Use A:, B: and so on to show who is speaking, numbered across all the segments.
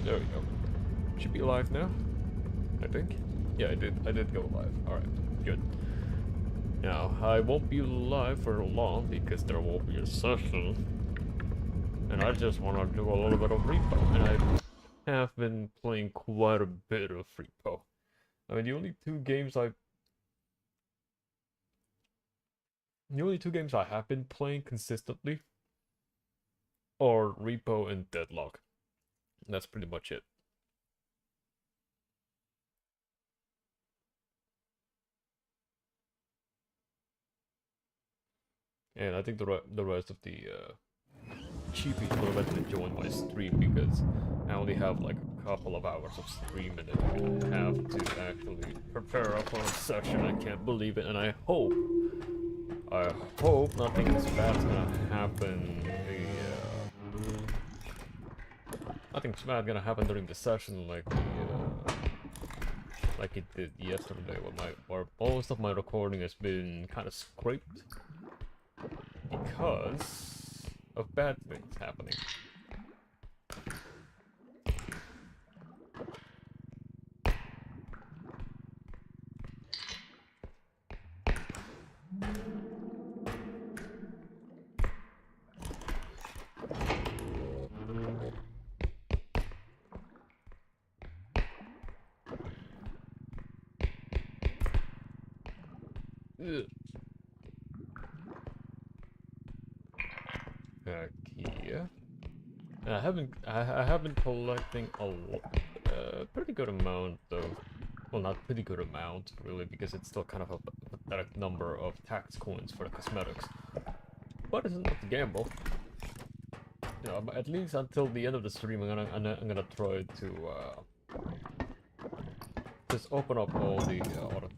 A: there we go. Should be live now, I think. Yeah, I did go live. Alright, good. Now, I won't be live for long because there won't be a session. And I just want to do a little bit of repo, and I have been playing quite a bit of repo. I mean, the only two games I have been playing consistently are Repo and Deadlock. That's pretty much it. And I think the rest of the cheapies will eventually join my stream because I only have like a couple of hours of stream and I have to actually prepare up for a session. I can't believe it, and I hope nothing bad's gonna happen. Nothing's bad gonna happen during the session like like it did yesterday where most of my recording has been kind of scraped because of bad things happening. Ugh. Okay. I have been collecting a pretty good amount of, well, not pretty good amount really, because it's still kind of a pathetic number of tax coins for the cosmetics. But it's enough to gamble. You know, at least until the end of the stream, I'm gonna try to just open up all the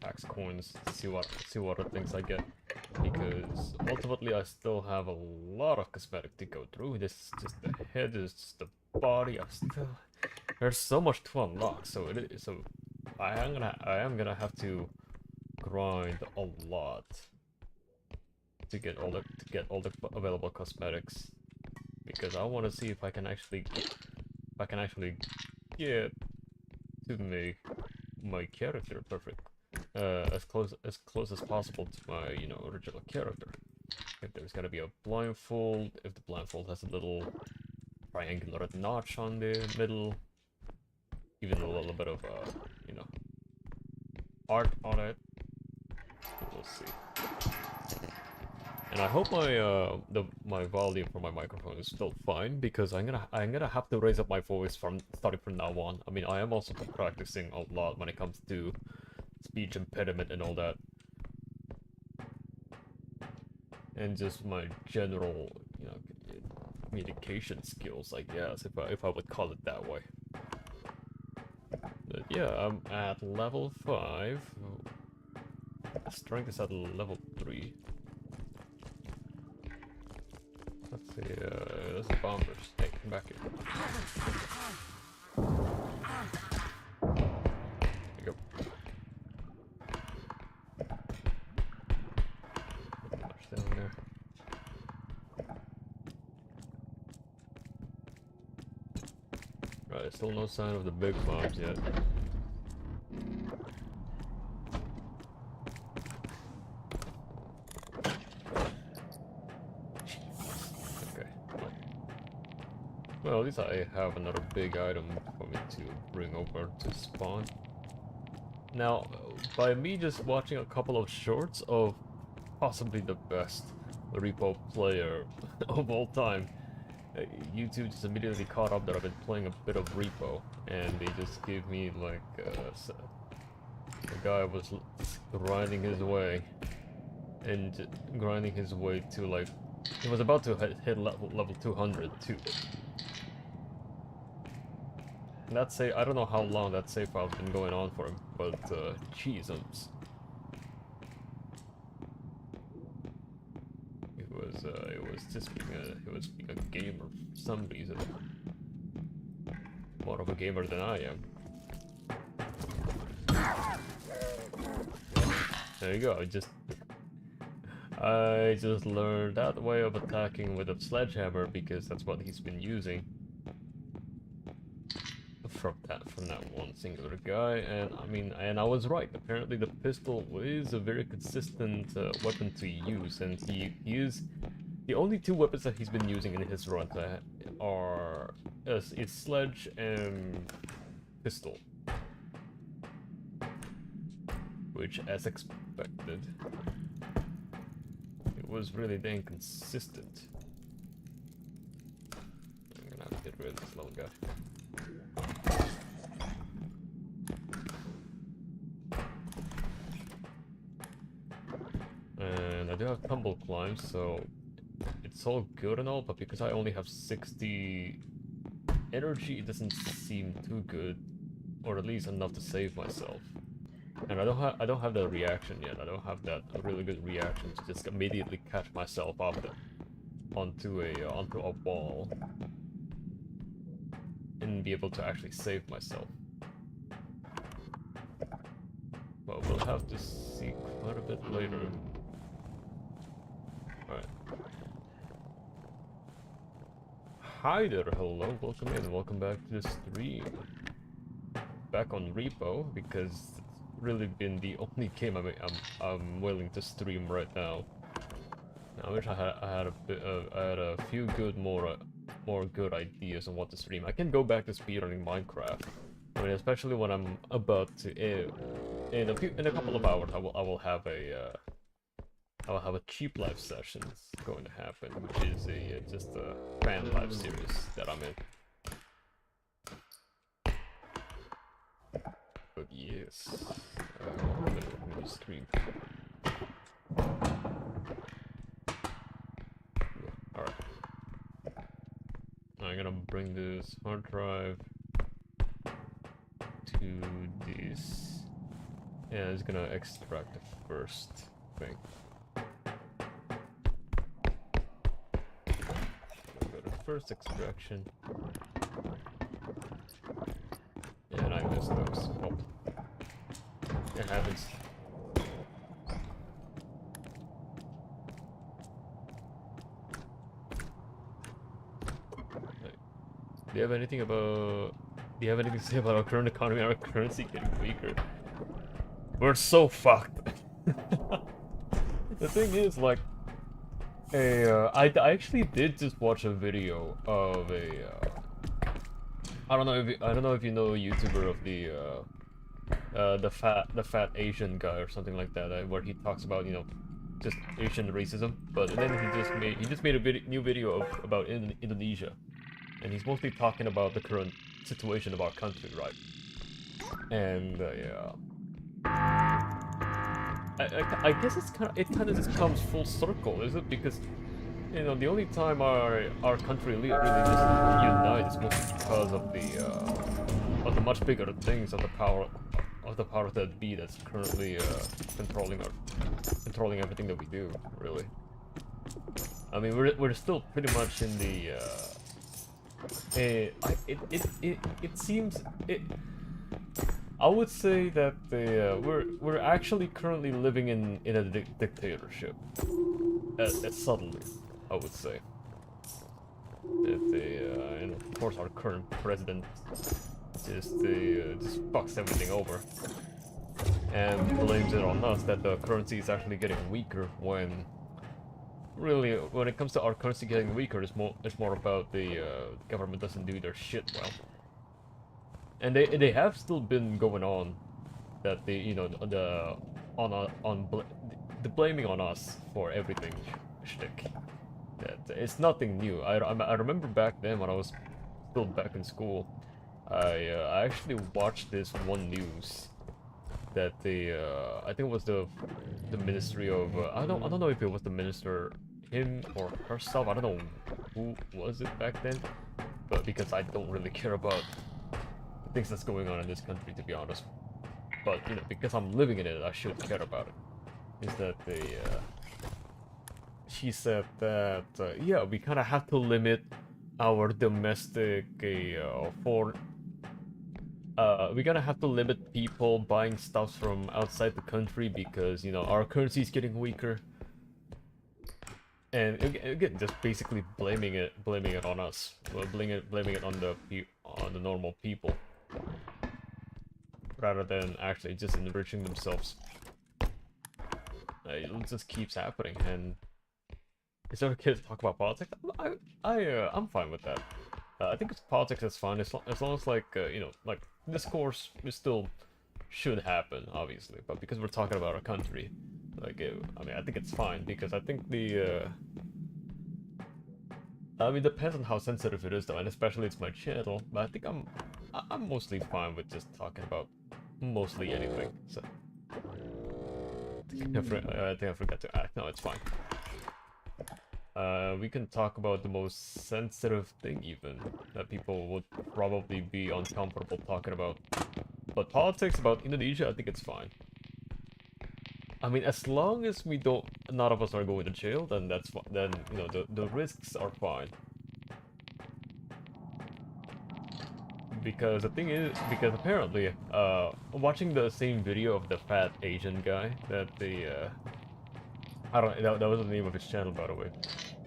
A: tax coins to see what other things I get, because ultimately I still have a lot of cosmetic to go through. This is just the head, this is just the body. There's so much to unlock. So I am gonna have to grind a lot to get all the available cosmetics, because I want to see if I can actually get to make my character perfect, as close as possible to my original character. If there's gotta be a blindfold, if the blindfold has a little triangular notch on the middle, even a little bit of art on it, we'll see. And I hope my volume for my microphone is still fine, because I'm gonna have to raise up my voice starting from now on. I mean, I am also practicing a lot when it comes to speech impediment and all that, and just my general communication skills, I guess, if I would call it that way. But yeah, I'm at level 5. Strength is at level 3. Let's see, there's the bombers. Hey, come back here. There you go. Push down there. Right, still no sign of the big mobs yet. Well, at least I have another big item for me to bring over to spawn. Now, by me just watching a couple of shorts of possibly the best repo player of all time, YouTube just immediately caught up that I've been playing a bit of repo, and they just gave me like the guy was grinding his way to like, he was about to hit level 200 too. And that I don't know how long that save file's been going on for him, but Jesus. It was just being a gamer for some reason. More of a gamer than I am. There you go, I just learned that way of attacking with a sledgehammer because that's what he's been using. from that one singular guy, and I mean, and I was right. Apparently, the pistol is a very consistent weapon to use, and he is the only two weapons that he's been using in his run are it's sledge and pistol, which, as expected, it was really dang consistent. I'm gonna have to get rid of this little guy. And I do have tumble climb, so it's all good and all, but because I only have 60 energy, it doesn't seem too good, or at least enough to save myself. And I don't have that reaction yet. I don't have that really good reaction to just immediately catch myself off onto a wall and be able to actually save myself. Well, we'll have to see quite a bit later. Alright. Hi there, hello, welcome in, welcome back to the stream. Back on Repo, because it's really been the only game I'm willing to stream right now. I wish I had a few good more good ideas on what to stream. I can go back to speedrunning Minecraft. I mean, especially when I'm about to in a couple of hours, I will have a cheap live sessions going to happen, which is just a fan live series that I'm in. But yes, I'm gonna stream. Alright. I'm gonna bring this hard drive to this. Yeah, it's gonna extract the first thing. Go to first extraction. And I missed those. Oh. It happens. Do you have anything to say about our current economy and our currency getting weaker? We're so fucked. The thing is, like, I actually did just watch a video of I don't know if you know a YouTuber of the fat Asian guy or something like that, where he talks about, you know, just Asian racism, but then he just made a new video about Indonesia, and he's mostly talking about the current situation of our country, right? And yeah, I guess it kind of just comes full circle, is it? Because, you know, the only time our country really just unites is mostly because of the much bigger things of the power that be that's currently controlling everything that we do, really. I mean, we're still pretty much in the it seems I would say that we're actually currently living in a dictatorship, subtly, I would say. And of course our current president just fucks everything over and blames it on us that the currency is actually getting weaker, when really, when it comes to our currency getting weaker, it's more about the government doesn't do their shit well. And they have still been going on that the blaming on us for everything shtick. That it's nothing new. I remember back then when I was still back in school, I actually watched this one news that I think it was the Ministry of I don't know if it was the minister, him or herself, I don't know who was it back then, but because I don't really care about the things that's going on in this country, to be honest, but you know, because I'm living in it, I should care about it. Is that she said that yeah, we kind of have to limit our domestic we're gonna have to limit people buying stuff from outside the country because, you know, our currency is getting weaker. And again, just basically blaming it on us, well, blaming it on the normal people. rather than actually just enriching themselves. It just keeps happening, and is there okay to talk about politics? I'm fine with that. I think politics is fine as long as like you know, like discourse is still should happen, obviously. But because we're talking about our country, like I mean, I think it's fine because I think the I mean, it depends on how sensitive it is though, and especially it's my channel. But I think I'm mostly fine with just talking about mostly anything. So I think I forgot to act. No, it's fine. We can talk about the most sensitive thing even that people would probably be uncomfortable talking about. But politics about Indonesia, I think it's fine. I mean, as long as we don't, none of us are going to jail, then that's fine. Then you know the risks are fine. Because the thing is, because apparently, watching the same video of the fat Asian guy that the I don't that was the name of his channel, by the way.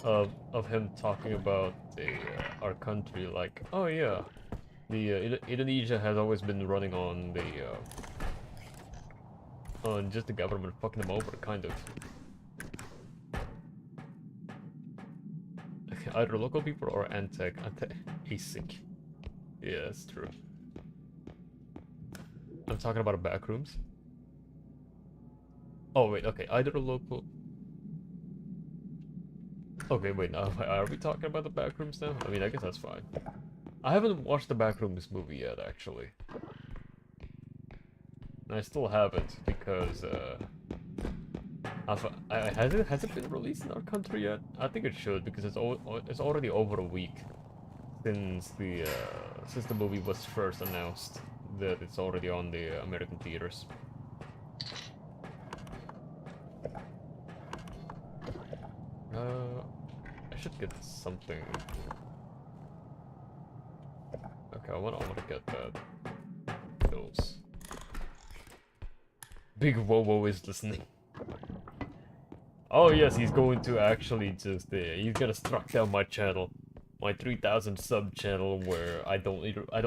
A: Of him talking about our country, like, oh yeah, the Indonesia has always been running on the on just the government fucking them over, kind of. Either local people or anti-ASIC. Yeah, that's true. I'm talking about the back rooms. Oh wait, okay, either local. Okay, wait, now are we talking about the backrooms now? I mean, I guess that's fine. I haven't watched the Backrooms movie yet, actually. And I still haven't, because, has it been released in our country yet? I think it should, because it's already over a week since the movie was first announced that it's already on the American theaters. I should get something. Okay, I wanna get that. Those. Big Wowo is listening. Oh yes, he's going to actually just he's gonna struck down my channel, my 3,000 sub channel, where I don't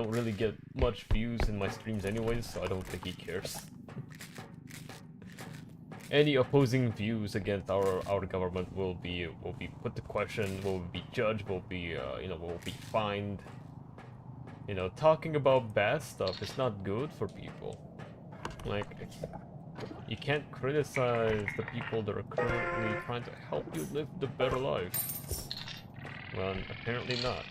A: really get much views in my streams anyways, so I don't think he cares. Any opposing views against our government will be put to question, will be judged, will be you know, will be fined. You know, talking about bad stuff is not good for people. Like, you can't criticize the people that are currently trying to help you live the better life. Well, apparently not.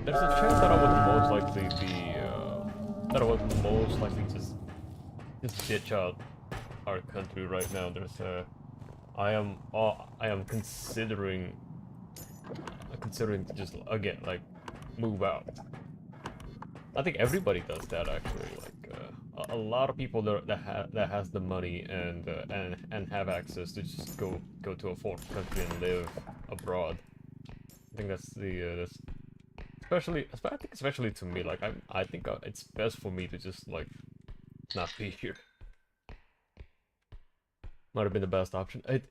A: There's a chance that I would most likely be, that I would most likely just ditch out our country right now. There's a, I am considering to just again like move out. I think everybody does that actually. Like a lot of people that has the money and have access to just go to a foreign country and live abroad. I think that's the especially to me. Like I think it's best for me to just like not be here. Might have been the best option. It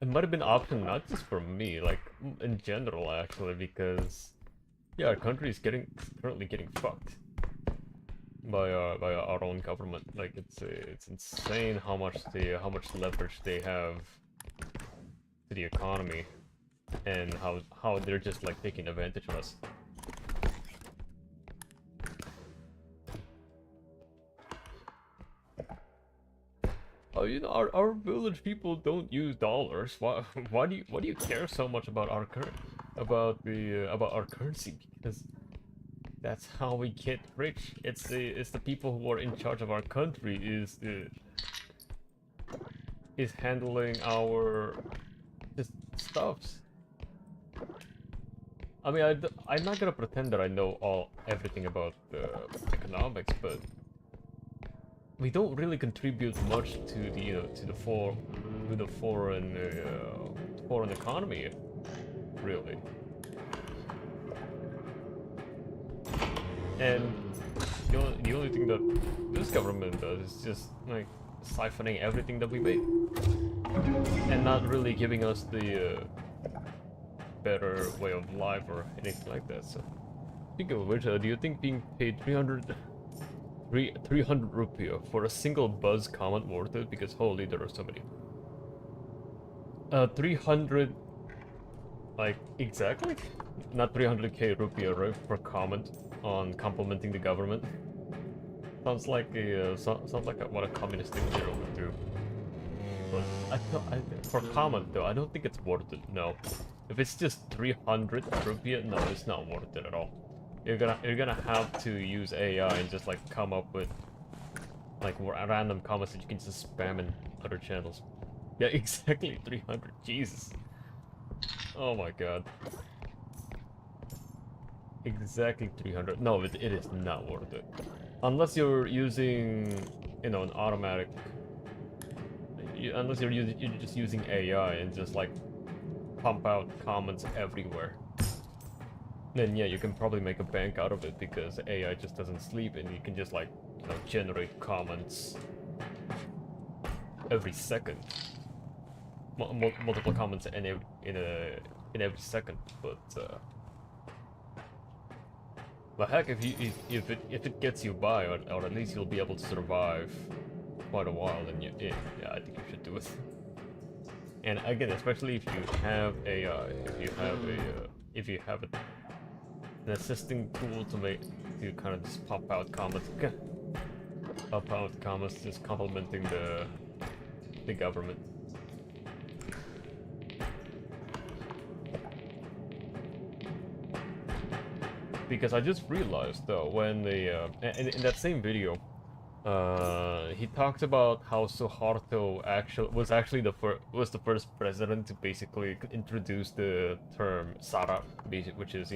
A: might have been an option not just for me, like in general actually, because yeah, our country is currently getting fucked by our own government. Like it's insane how much leverage they have to the economy, and how they're just like taking advantage of us. Oh, you know, our village people don't use dollars. Why do you care so much about our about our currency? Because that's how we get rich. It's the people who are in charge of our country is handling our just stuffs. I mean, I'm not gonna pretend that I know everything about economics, but we don't really contribute much to the to the foreign economy, really. And the only thing that this government does is just like siphoning everything that we make, and not really giving us the better way of life or anything like that. So, speaking of which, do you think being paid 300 rupiah for a single buzz comment worth it? Because holy, there are so many. 300, like, exactly? Not 300k rupiah, right, for comment on complimenting the government. Sounds like what a communist dictator would do. But for comment though, I don't think it's worth it. No, if it's just 300 rupiah, no, it's not worth it at all. You're gonna have to use AI and just like come up with like random comments that you can just spam in other channels. Yeah, exactly 300. Jesus. Oh my god. Exactly 300. No, it is not worth it. Unless you're using, you know, an automatic. Unless you're just using AI and just like pump out comments everywhere. Then yeah, you can probably make a bank out of it because AI just doesn't sleep and you can just like, you know, generate comments every second. Multiple comments in every second, but heck, if it gets you by, or at least you'll be able to survive quite a while, then yeah, I think you should do it. And again, especially if you have AI, if you have an assisting tool to kind of just pop out comments just complimenting the government. Because I just realized though, when in that same video, he talked about how Suharto was actually the first president to basically introduce the term Sara, which is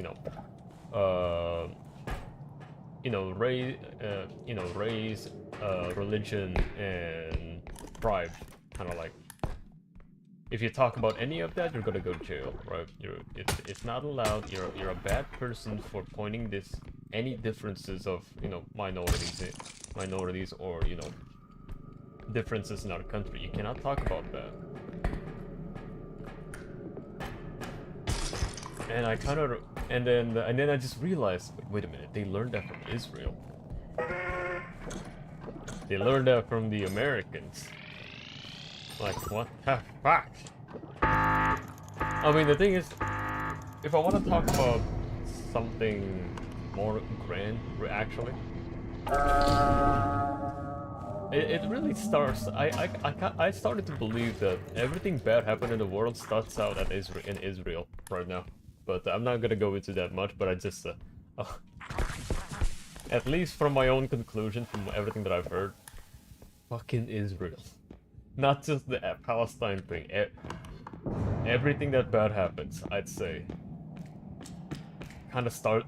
A: race, religion, and tribe, kind of like. If you talk about any of that, you're gonna go to jail, right? It's not allowed. You're a bad person for pointing any differences of minorities or differences in our country. You cannot talk about that. And then I just realized, wait a minute, they learned that from Israel. They learned that from the Americans. Like, what the fuck? I mean, the thing is, if I want to talk about something more grand, actually, it really starts. I started to believe that everything bad happening in the world starts out in Israel right now. But I'm not gonna go into that much. But I just, at least from my own conclusion, from everything that I've heard, fucking Israel. Not just the Palestine thing. Everything that bad happens, I'd say,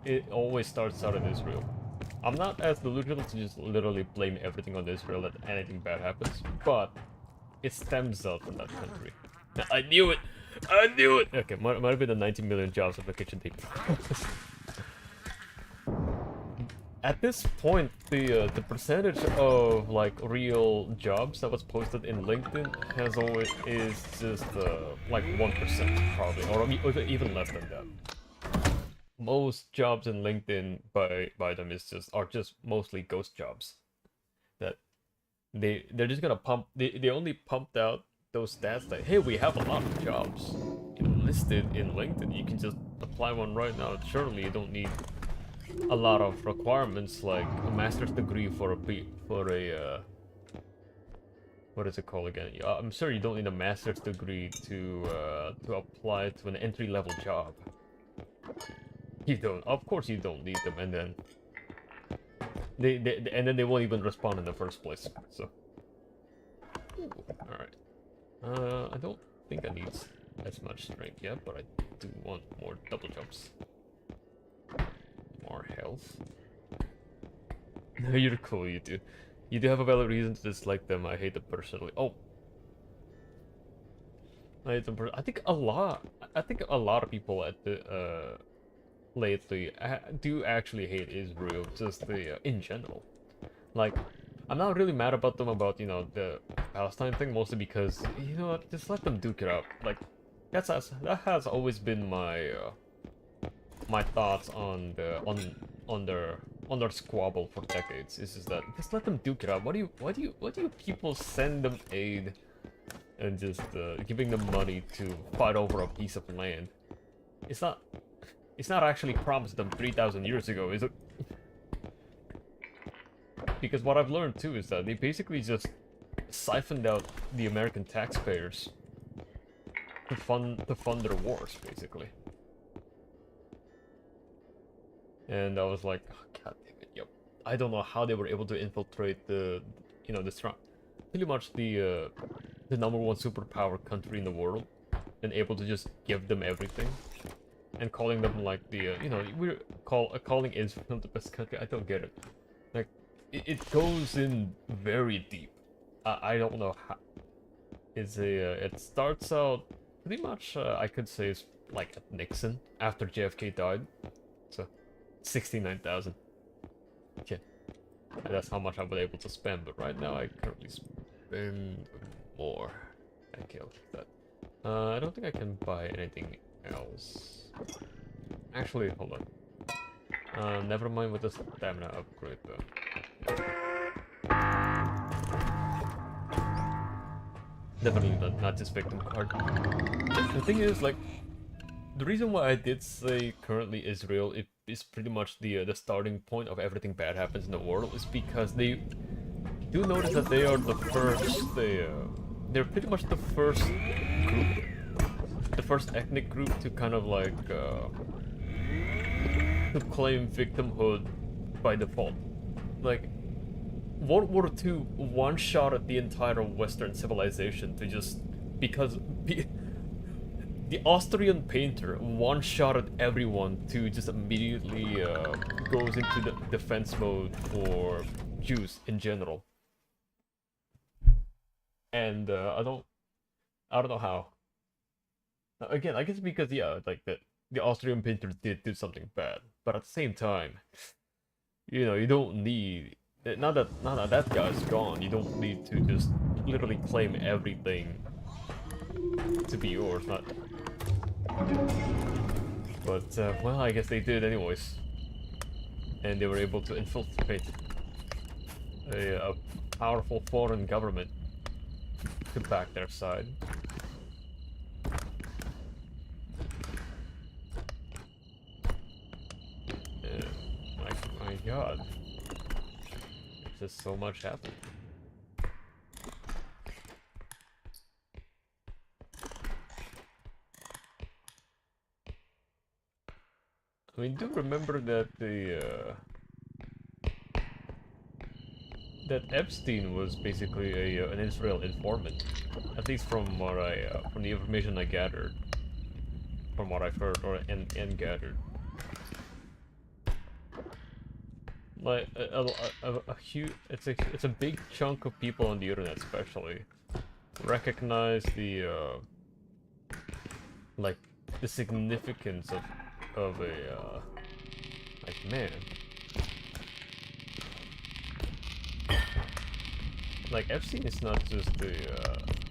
A: it always starts out in Israel. I'm not as delusional to just literally blame everything on Israel that anything bad happens, but it stems out from that country. I knew it! I knew it! Okay, might have been the 90 million jobs of the kitchen table. At this point, the percentage of like real jobs that was posted in LinkedIn is just like 1% probably, or even less than that. Most jobs in LinkedIn by them are just mostly ghost jobs. That they're just gonna pump. They only pumped out those stats that, hey, we have a lot of jobs listed in LinkedIn. You can just apply one right now. Surely you don't need a lot of requirements like a master's degree for a what is it called again? I'm sure you don't need a master's degree to apply to an entry-level job. You don't. Of course you don't need them, and then they won't even respond in the first place. So, all right. I don't think I need as much strength yet, but I do want more double jumps. More health. No, you're cool, you do. You do have a valid reason to dislike them. I hate them personally. Oh. I hate them I think a lot of people at the lately do actually hate Israel, just in general. Like, I'm not really mad about them about, you know, the Palestine thing, mostly because, you know what, just let them duke it out. Like, that has always been my my thoughts on the on their squabble for decades. Is just that just let them duke it out. Why do you people send them aid and just giving them money to fight over a piece of land? It's not actually promised them 3,000 years ago, is it? Because what I've learned too is that they basically just siphoned out the American taxpayers to fund their wars, basically. And I was like, oh, god damn it, yep. I don't know how they were able to infiltrate the, you know, pretty much the #1 superpower country in the world, and able to just give them everything, and calling them like the, you know, calling Israel the best country. I don't get it. Like, it goes in very deep. I don't know how. It starts out pretty much, I could say, it's like at Nixon after JFK died. So 69,000. Okay, and that's how much I was able to spend. But right now I currently spend more. Okay, I'll keep that. I don't think I can buy anything else. Actually, hold on. Never mind with the stamina upgrade though. Definitely not this victim card. The thing is, like, the reason why I did say currently Israel is pretty much the starting point of everything bad happens in the world, is because they do notice that they are the first. They're pretty much the first group, the first ethnic group to kind of like to claim victimhood by default. Like, World War II one-shotted the entire Western civilization to just because the Austrian painter one-shotted everyone to just immediately goes into the defense mode for Jews in general. And I don't know how. Again, I guess because, yeah, like the Austrian painter did do something bad, but at the same time, you know, you don't need. Now that that guy's gone, you don't need to just literally claim everything to be yours. Not. But well, I guess they did anyways, and they were able to infiltrate a powerful foreign government to back their side. My god. There's just so much happening. I mean, do remember that that Epstein was basically an Israel informant, at least from what from the information I gathered, from what I've heard and gathered. Like a huge, it's a big chunk of people on the internet, especially, recognize the like the significance of a like, man, like Epstein is not just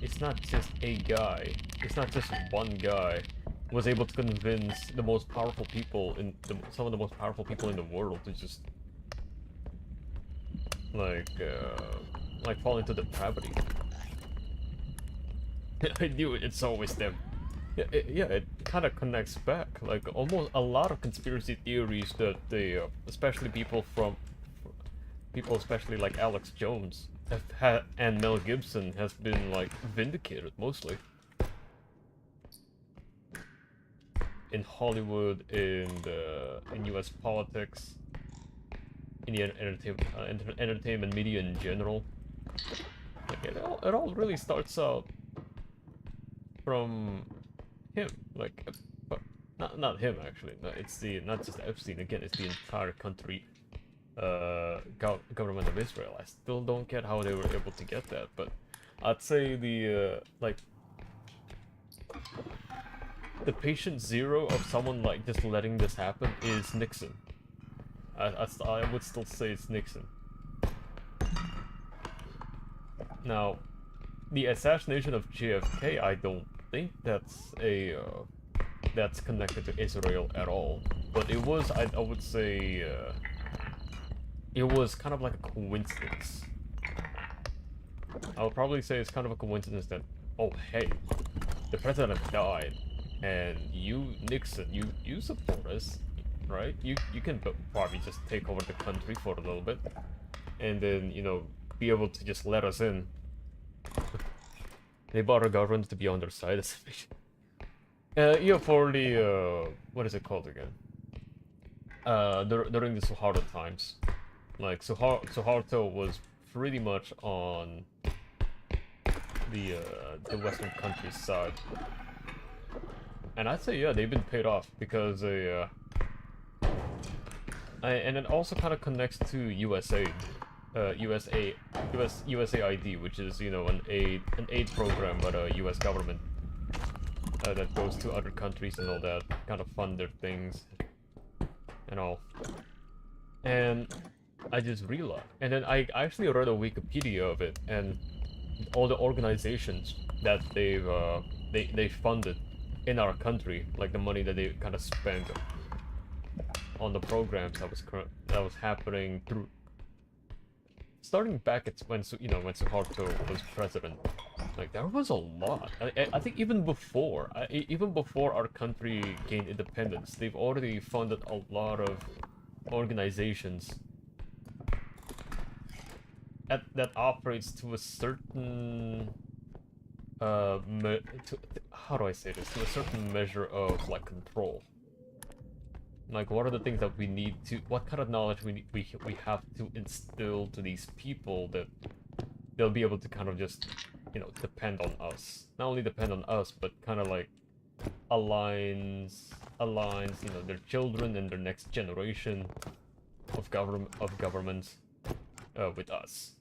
A: it's not just a guy, it's not just one guy was able to convince the most powerful people in some of the most powerful people in the world to just like fall into depravity. I knew it, it's always them. Yeah, it kind of connects back. Like, almost a lot of conspiracy theories that they, especially people especially like Alex Jones and Mel Gibson, has been like vindicated mostly. In Hollywood, in U.S. politics, in the entertainment media in general. Like, it all really starts out from him, like, but not him actually. No, it's not just Epstein. Again, it's the entire country, government of Israel. I still don't get how they were able to get that, but I'd say the patient zero of someone like just letting this happen is Nixon. I would still say it's Nixon. Now, the assassination of JFK, I don't think that's that's connected to Israel at all. But it was, I would say, it was kind of like a coincidence. I would probably say it's kind of a coincidence that, oh hey, the president died, and you, Nixon, you support us, right? You can probably just take over the country for a little bit, and then, you know, be able to just let us in. They bought our government to be on their side. Yeah, for the what is it called again? During the Suharto times, like Suharto was pretty much on the Western countries side, and I'd say yeah, they've been paid off because and it also kind of connects to USAID. USAID, which is, you know, an aid program by the U.S. government that goes to other countries and all that, kind of fund their things and all. And I just realized, and then I actually read a Wikipedia of it, and all the organizations that they funded in our country, like the money that they kind of spent on the programs that was happening through. Starting back at when Suharto was president, like there was a lot. I think even before our country gained independence, they've already funded a lot of organizations that operates to a certain how do I say this? To a certain measure of like control. Like, what are the things that we need to, what kind of knowledge we have to instill to these people that they'll be able to kind of just, you know, depend on us. Not only depend on us, but kind of like aligns, you know, their children and their next generation of governments with us.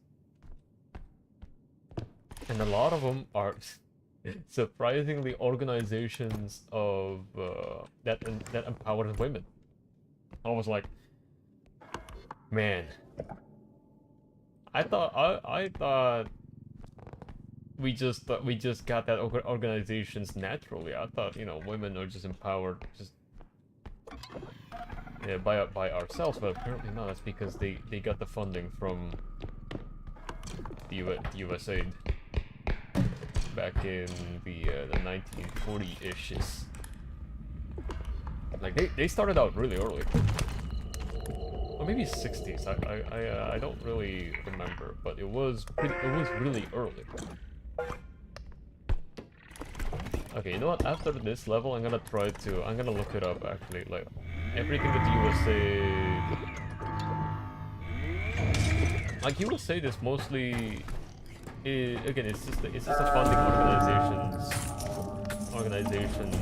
A: And a lot of them are surprisingly organizations of that empower women. I was like, man, I thought we just got that organizations naturally. I thought, you know, women are just empowered just yeah, by ourselves, but apparently not. That's because they got the funding from the USAID back in the 1940-ishes. Like they started out really early, or maybe 60s. I don't really remember, but it was really early. Okay, you know what? After this level, I'm gonna look it up actually. Like everything that USAID is mostly. Again, it's just a funding organization,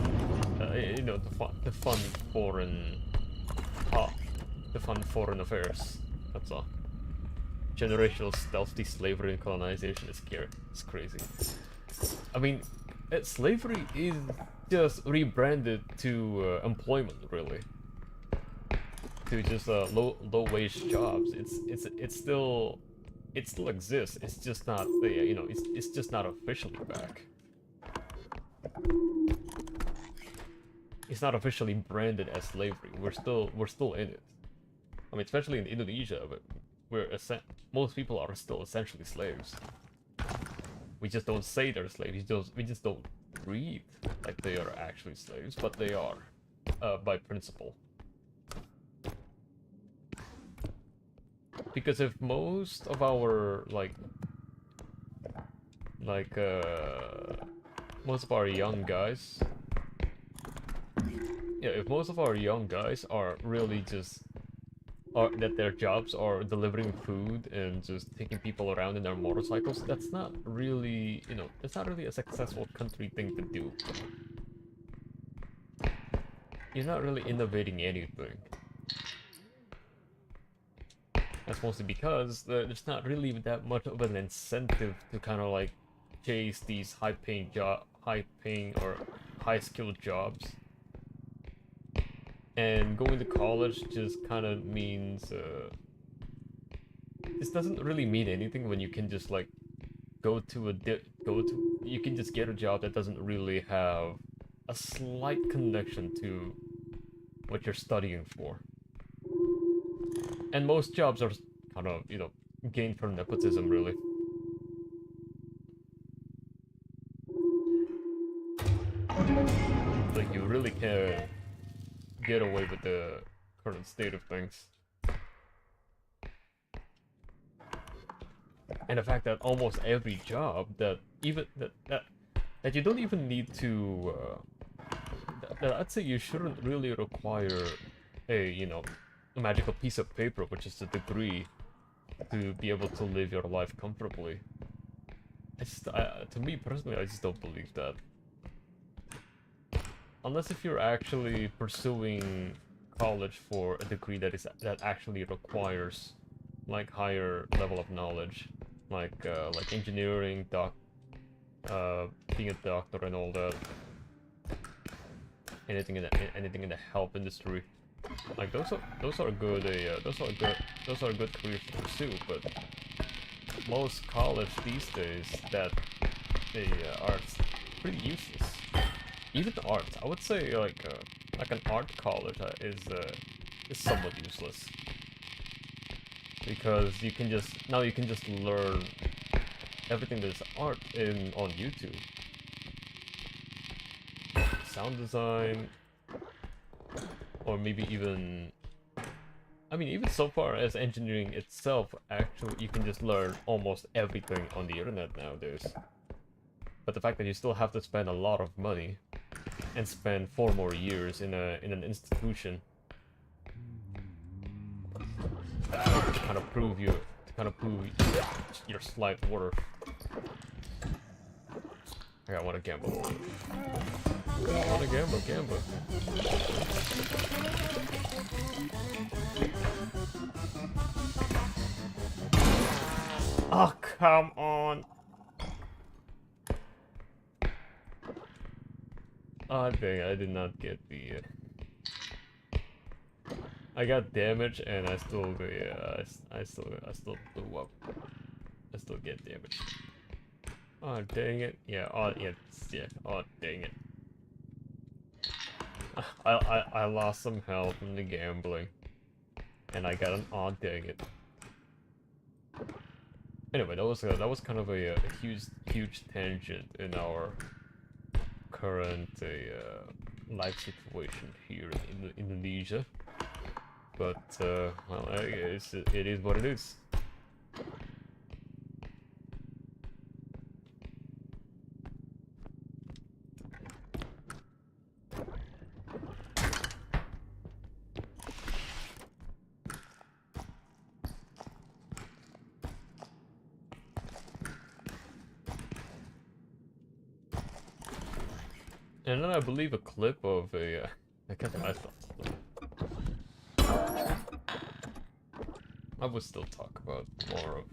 A: you know, to fund foreign affairs. That's all. Generational stealthy slavery and colonization is scary. It's crazy. I mean, slavery is just rebranded to employment, really. To just low wage jobs. It still exists. It's just not the, you know, it's just not officially back. It's not officially branded as slavery. We're still in it. I mean, especially in Indonesia, but most people are still essentially slaves. We just don't say they're slaves. We just don't read like they are actually slaves, but they are by principle. Because if most of our most of our young guys, yeah, if most of our young guys are really just that their jobs are delivering food and just taking people around in their motorcycles, that's not really, you know, it's not really a successful country thing to do. You're not really innovating anything. That's mostly because there's not really that much of an incentive to kind of like chase these high-paying or high-skilled jobs. And going to college just kind of means this doesn't really mean anything when you can just like you can just get a job that doesn't really have a slight connection to what you're studying for. And most jobs are kind of, you know, gained from nepotism, really. Like, you really can't get away with the current state of things. And the fact that almost every job that you don't even need to that I'd say you shouldn't really require a, you know, a magical piece of paper, which is a degree, to be able to live your life comfortably. To me personally, I just don't believe that. Unless if you're actually pursuing college for a degree that actually requires like higher level of knowledge, like engineering, being a doctor and all that. Anything in the health industry, like those are good careers to pursue. But most college these days that they are pretty useless. Even art, I would say, like an art college is somewhat useless, because you can just learn everything that's art on YouTube. Sound design, or maybe even, I mean, even so far as engineering itself, actually, you can just learn almost everything on the internet nowadays. But the fact that you still have to spend a lot of money and spend 4 more years in an institution to kind of prove your slight worth. I want to gamble. I want to gamble. Oh, come on. Oh dang, I did not get the I got damage and I still I still blew up. I still get damage. Oh dang it. Yeah, oh yeah, oh dang it. I lost some health from the gambling. And I got an oh dang it. Anyway, that was kind of a huge tangent in our current life situation here in Indonesia. But well, I guess it is what it is. And then I believe a clip of a I would still talk about more of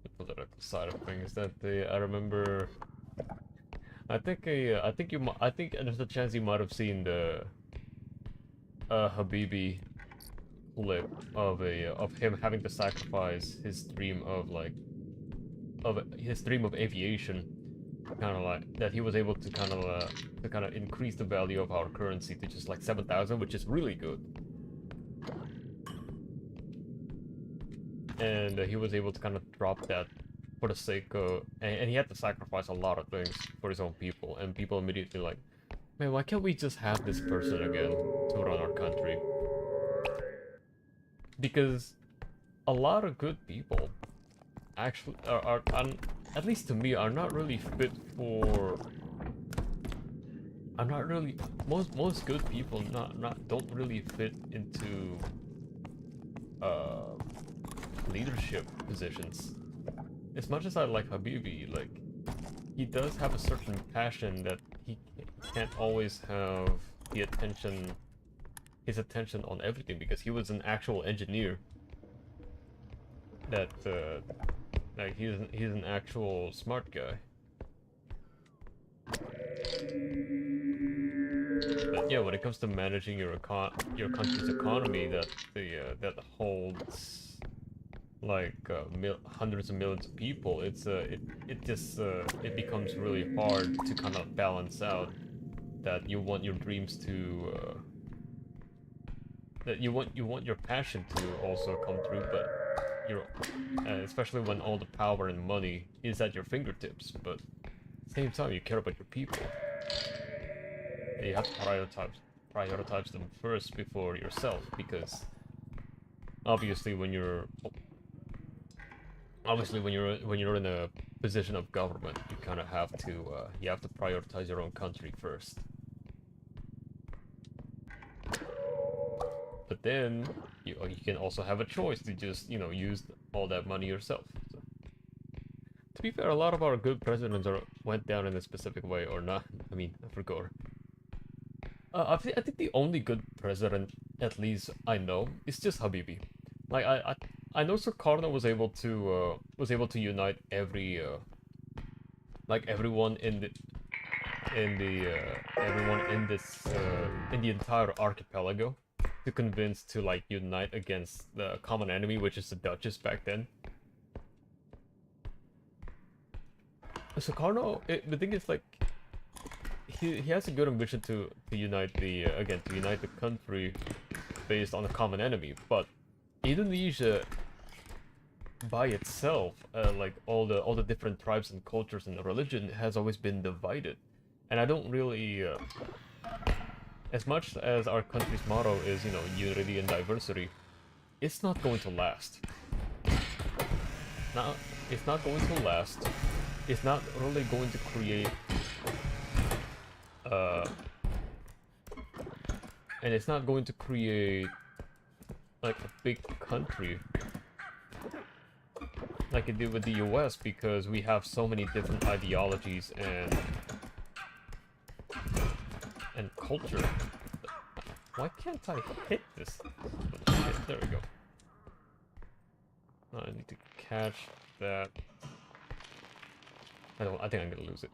A: the political side of things. That I remember. I think there's a chance you might have seen the Habibi clip of him having to sacrifice his dream of aviation. Kind of like that he was able to kind of increase the value of our currency to just like 7,000, which is really good. And he was able to kind of drop that for the sake of, and he had to sacrifice a lot of things for his own people, and people immediately like, man, why can't we just have this person again to run our country? Because a lot of good people actually are at least to me, are not really fit for. I'm not really most good people don't really fit into leadership positions. As much as I like Habibi, like he does have a certain passion that he can't always have his attention on everything, because he was an actual engineer. That like he's an actual smart guy. But yeah, when it comes to managing your country's economy, that holds like hundreds of millions of people, it becomes really hard to kind of balance out that you want your dreams to that you want your passion to also come through, but you're especially when all the power and money is at your fingertips, but at the same time you care about your people. You have to prioritize them first before yourself, because obviously when you're in a position of government, you kind of have to prioritize your own country first. But then you can also have a choice to just use all that money yourself. So, to be fair, a lot of our good presidents went down in a specific way or not. I mean, I forgot. I think the only good president, at least I know, is just Habibi. Like I know Sukarno was able to unite everyone in the entire archipelago to convince to like unite against the common enemy, which is the Duchess back then. Sukarno, the thing is, like, he has a good ambition to unite the country based on a common enemy, but Indonesia by itself, like all the different tribes and cultures and religion, has always been divided, and I don't really, as much as our country's motto is unity and diversity, it's not going to last. Now, it's not going to last. It's not really going to create and it's not going to create like a big country like it did with the US, because we have so many different ideologies and culture. Why can't I hit this? Shit, there we go. I need to catch that. I think I'm gonna lose it.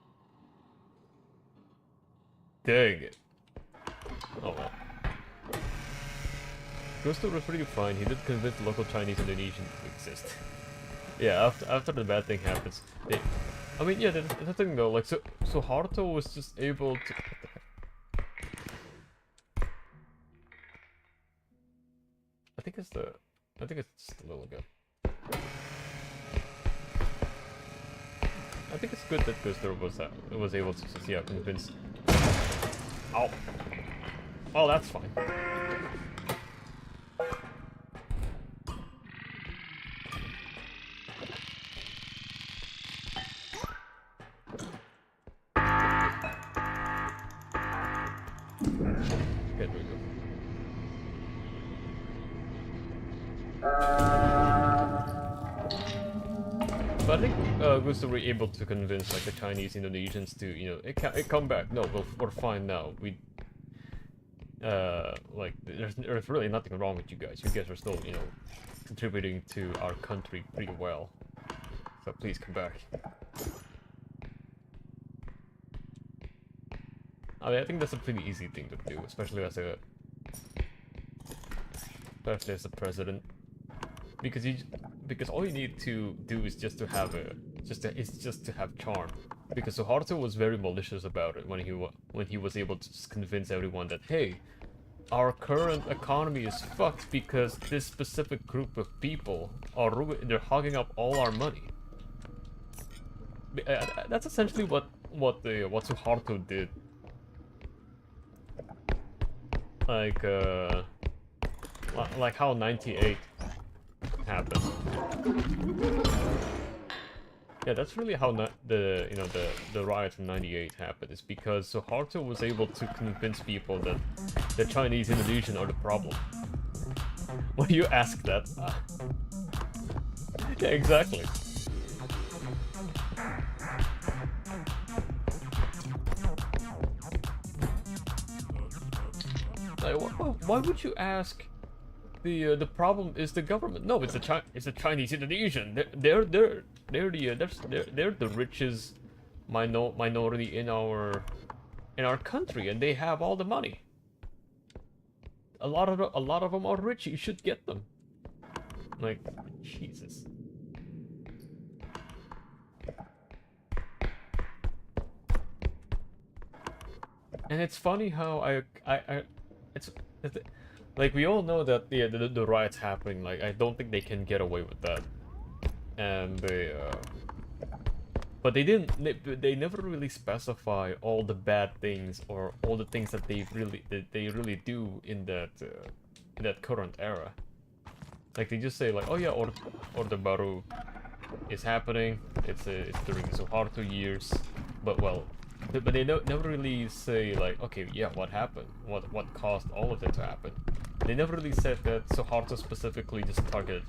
A: Dang it. Oh well. Gusto was pretty fine. He did convince the local Chinese Indonesians to exist. Yeah, after the bad thing happens, I mean, yeah, that's the thing though. Like, so Harto was just able to. I think it's just a little bit. I think it's good that Gusto was able to just, yeah, convince. Ow. Oh, that's fine. Okay, there we go. But I think Gusto were able to convince like the Chinese Indonesians to, it come back. No, we're fine now. Like there's really nothing wrong with you guys. You guys are still, contributing to our country pretty well. So please come back. I mean, I think that's a pretty easy thing to do, especially as a president, because all you need to do is just to have charm. Because Suharto was very malicious about it when he was able to just convince everyone that, hey, our current economy is fucked because this specific group of people they're hogging up all our money. That's essentially what Suharto did. Like how 98 happened. Yeah, that's really how the riot from 98 happened. It's because Suharto was able to convince people that the Chinese Indonesian are the problem. When you ask that, yeah, exactly. Like, why would you ask? The problem is the government. No, it's the Chinese Indonesian. They're the richest minority in our country, and they have all the money. A lot of them are rich. You should get them. Like, Jesus. And it's funny how it's like we all know that the riots happening. Like I don't think they can get away with that, and but they didn't. They never really specify all the bad things or all the things that they really do in that current era. Like they just say like, oh yeah, Order Baru is happening. It's during the Suharto years, but well. But they never really say like, okay, yeah, what happened? What caused all of it to happen? They never really said that Suharto specifically just targeted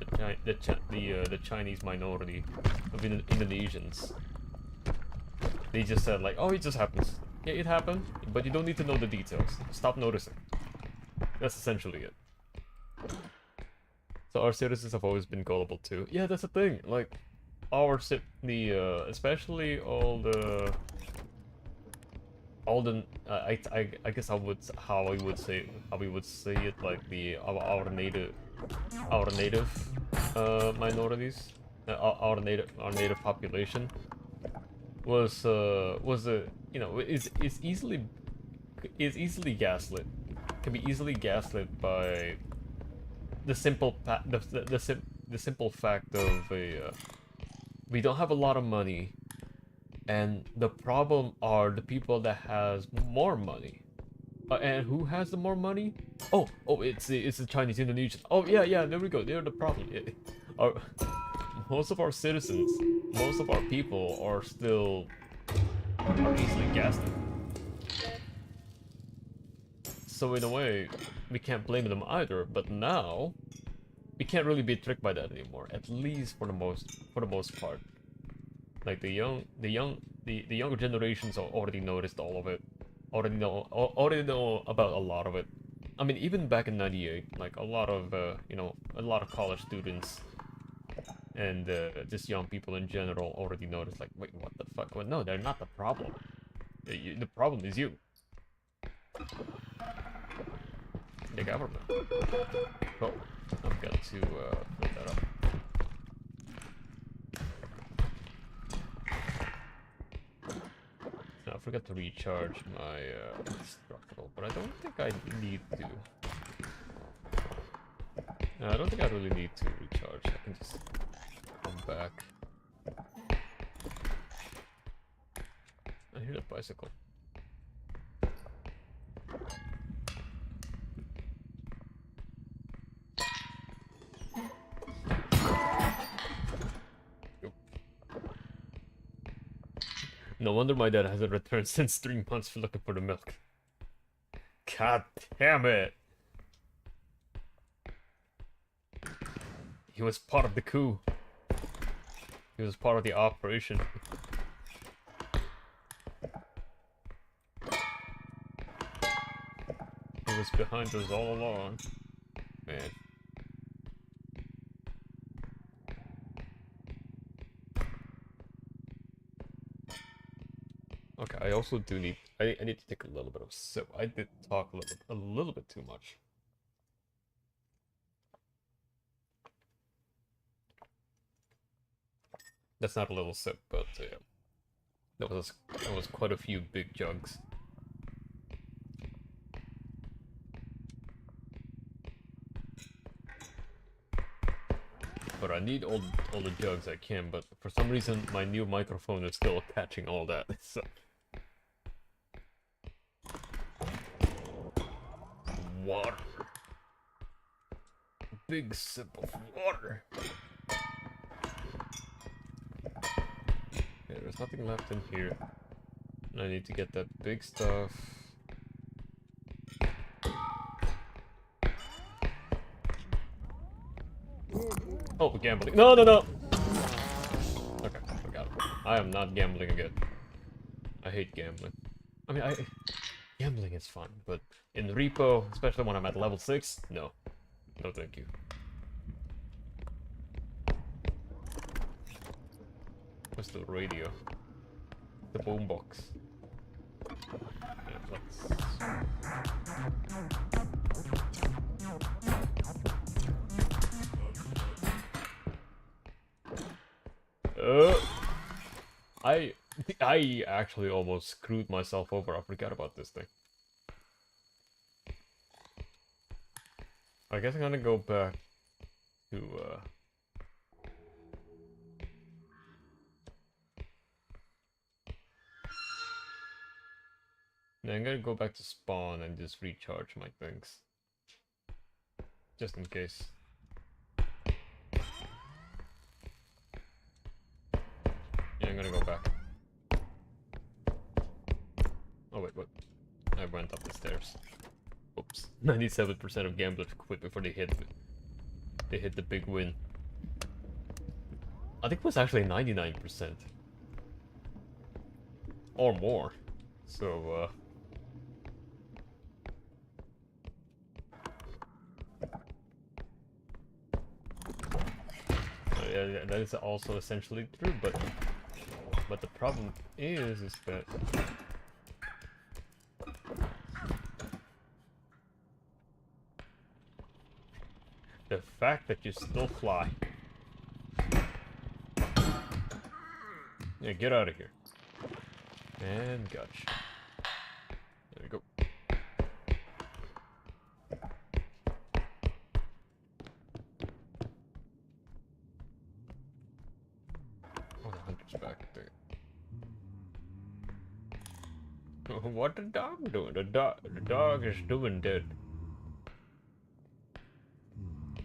A: the Chinese minority of Indonesians. They just said like, oh, it just happens. Yeah, it happened, but you don't need to know the details. Stop noticing. That's essentially it. So our citizens have always been gullible too. Yeah, that's the thing. Like, especially all the I guess how we would say it, like our native minorities, our native population was is easily gaslit, can be easily gaslit by the simple simple fact of we don't have a lot of money. And the problem are the people that has more money. And who has the more money? Oh, it's the Chinese Indonesians. Oh yeah, there we go. They're the problem. Most of our citizens, most of our people are still easily gaslit. So in a way, we can't blame them either. But now, we can't really be tricked by that anymore. At least for the most part. Like the younger generations already noticed all of it, already know about a lot of it. I mean, even back in '98, like a lot of a lot of college students and just young people in general already noticed. Like, wait, what the fuck? Well, no, they're not the problem. The problem is you, the government. Oh, I've got to put that up. I forgot to recharge my structural, but I don't think I need to. I don't think I really need to recharge. I can just come back. I hear the bicycle. No wonder my dad hasn't returned since 3 months for looking for the milk. God damn it! He was part of the coup. He was part of the operation. He was behind us all along. Man. Okay, I also do need... I need to take a little bit of sip. I did talk a little bit too much. That's not a little sip, but that was quite a few big jugs. But I need all the jugs I can, but for some reason my new microphone is still catching all that, so... Water. Big sip of water. Okay, there's nothing left in here. I need to get that big stuff. Oh, gambling. No! Okay, I got it. I am not gambling again. I hate gambling. I mean, gambling is fun, but in repo, especially when I'm at level 6, no. No thank you. What's the radio? The boombox. Yeah, let's... I actually almost screwed myself over. I forgot about this thing. I guess I'm gonna go back to yeah, I'm gonna go back to spawn and just recharge my things. Just in case. Yeah, I'm gonna go back. Oh wait, what? I went up the stairs. Oops. 97% of gamblers quit before they hit the big win. I think it was actually 99%. Or more. So, yeah, that is also essentially true, but the problem is that the fact that you still fly. Yeah, get out of here. And gotcha. There we go. Oh, the hunter's back there. What the dog doing? The dog is doing dead.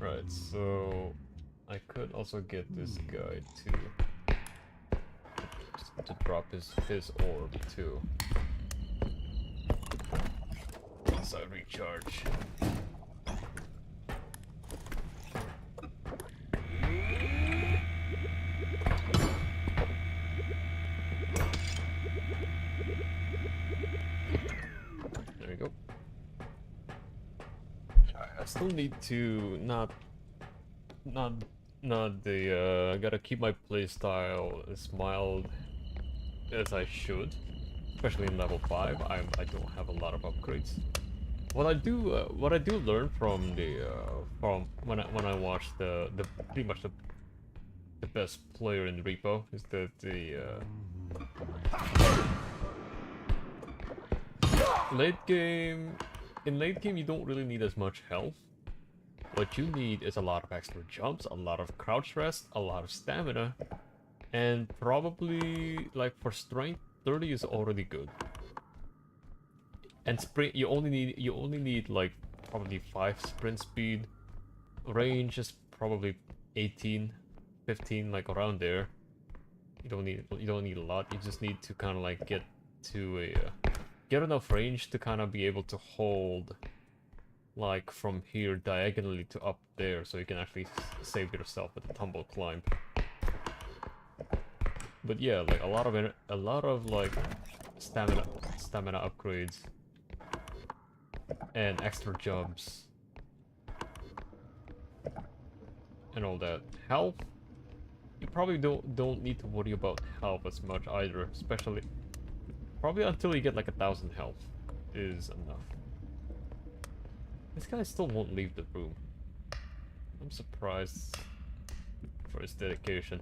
A: Right, so I could also get this guy to drop his orb too. Once I recharge. There we go. I still need to not the I gotta keep my playstyle as mild as I should, especially in level 5. I don't have a lot of upgrades. What I do learn from the from when I watch the pretty much the best player in repo is that the late game you don't really need as much health. What you need is a lot of extra jumps, a lot of crouch rest, a lot of stamina, and probably, like, for strength, 30 is already good. And sprint, you only need like probably 5 sprint speed. Range is probably 18, 15, like around there. You don't need a lot. You just need to kind of like get to get enough range to kind of be able to hold, like, from here diagonally to up there, so you can actually save yourself with a tumble climb. But yeah, like a lot of like stamina upgrades and extra jumps and all that. Health, you probably don't need to worry about health as much either, especially probably until you get like 1,000 health is enough. This guy still won't leave the room. I'm surprised for his dedication.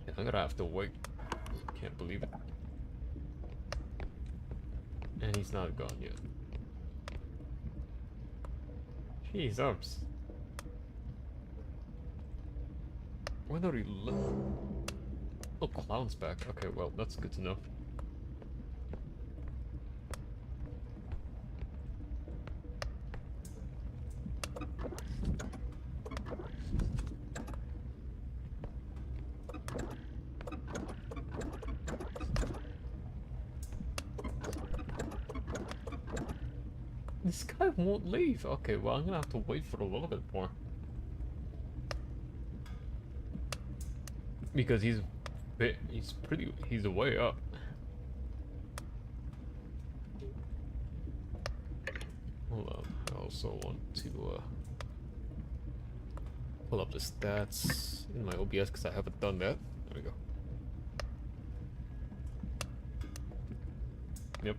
A: Yeah, I'm gonna have to wait. Can't believe it. And he's not gone yet. Jeez, arms. When are you Oh, Clown's back. Okay, well, that's good to know. This guy won't leave. Okay, well, I'm gonna have to wait for a little bit more. Because he's way up. Hold on, I also want to pull up the stats in my OBS because I haven't done that. There we go. Yep.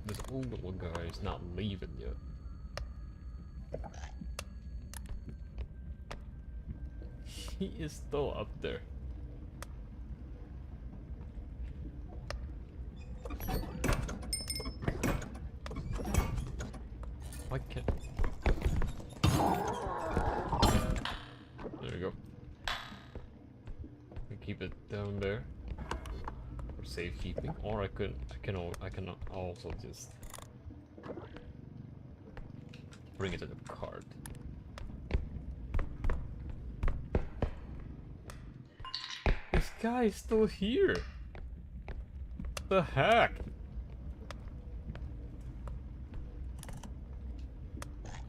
A: This old little guy is not leaving yet. He is still up there. Why can't... There you go. We keep it down there for safekeeping, or I can also just bring it to the cart. This guy is still here. The heck?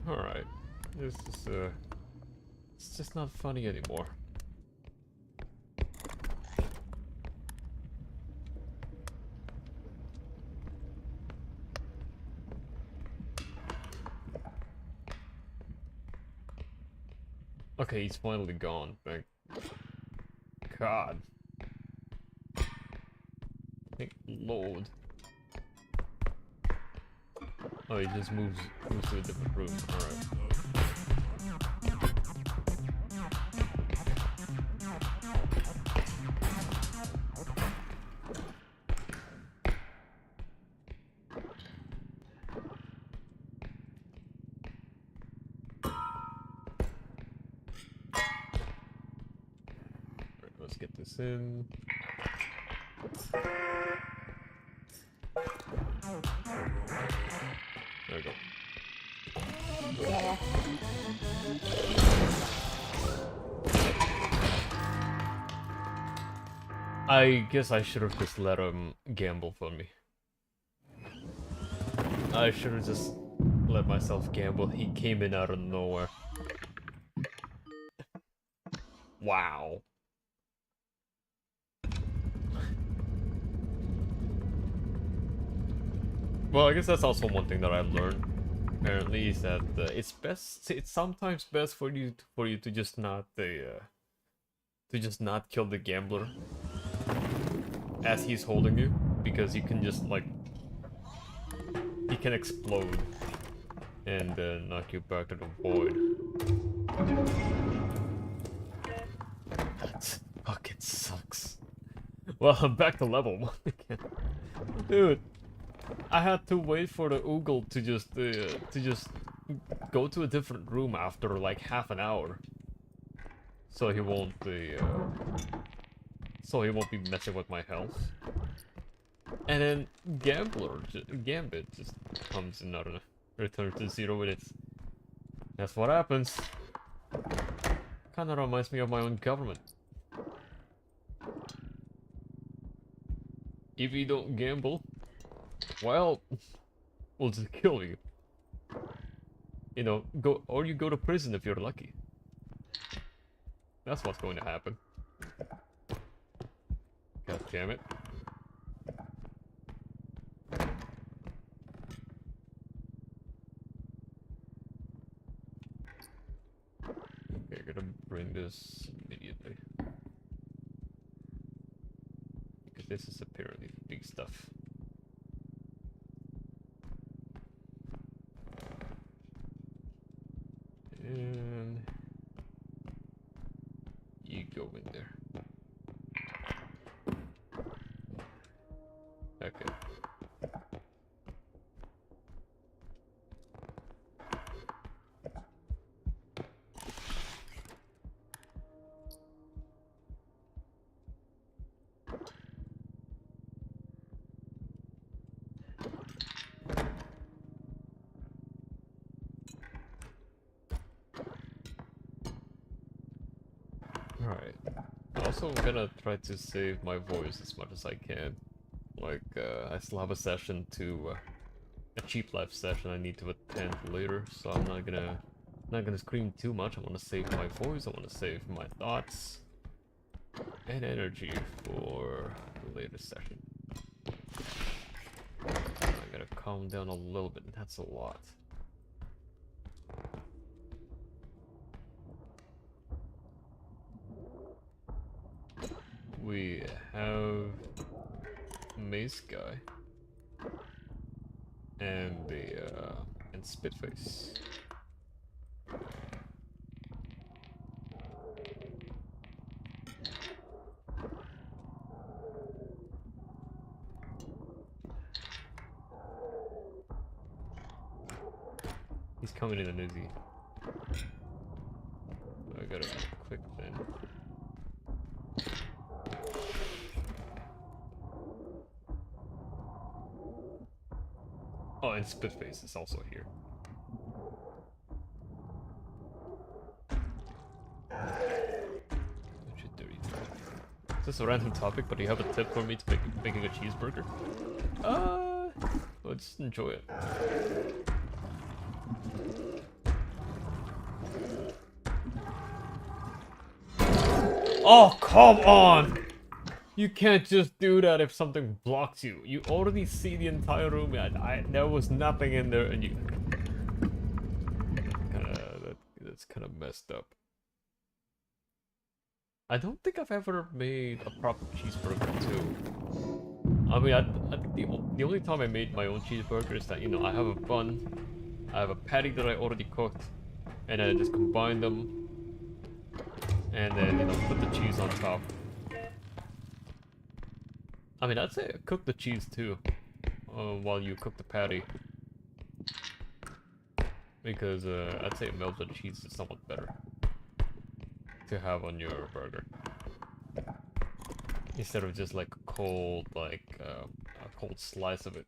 A: Alright. This is it's just not funny anymore. Okay, he's finally gone. Thank God. Thank Lord. Oh, he just moves to a different room. Alright. Let's get this in. There we go. I guess I should have just let him gamble for me. I should have just let myself gamble. He came in out of nowhere. Wow. Well, I guess that's also one thing that I learned. Apparently, is that it's sometimes best for you to just not kill the gambler as he's holding you, because you can just like he can explode and knock you back to the void. That fucking sucks. Well, I'm back to level 1 again, dude. I had to wait for the Oogle to just go to a different room after like half an hour, so he won't be messing with my health. And then Gambit just comes in, I don't know, returns to 0 minutes. That's what happens. Kind of reminds me of my own government. If you don't gamble, well, we'll just kill you. You know, you go to prison if you're lucky. That's what's going to happen. God damn it. Okay, I gotta bring this immediately. Because this is apparently big stuff. And you go in there. Okay. Alright. Also, I'm gonna try to save my voice as much as I can. Like, I still have a session a cheap life session I need to attend later, so I'm not gonna scream too much. I wanna save my voice, I wanna save my thoughts and energy for the later session. I gotta calm down a little bit, that's a lot. We have Mace Guy and and Spitface. He's coming in an Uzi. I gotta be quick then. Oh, and Spitface is also here. Is this a random topic, but do you have a tip for me to making a cheeseburger? Let's enjoy it. Oh, come on! You can't just do that if something blocks you. You already see the entire room, and there was nothing in there, and you... That's kind of messed up. I don't think I've ever made a proper cheeseburger too. I mean, I think the only time I made my own cheeseburger is that, you know, I have a bun, I have a patty that I already cooked, and then I just combine them, and then, you know, put the cheese on top. I mean, I'd say cook the cheese too, while you cook the patty. Because, I'd say melted cheese is somewhat better to have on your burger. Instead of just like a cold, a cold slice of it.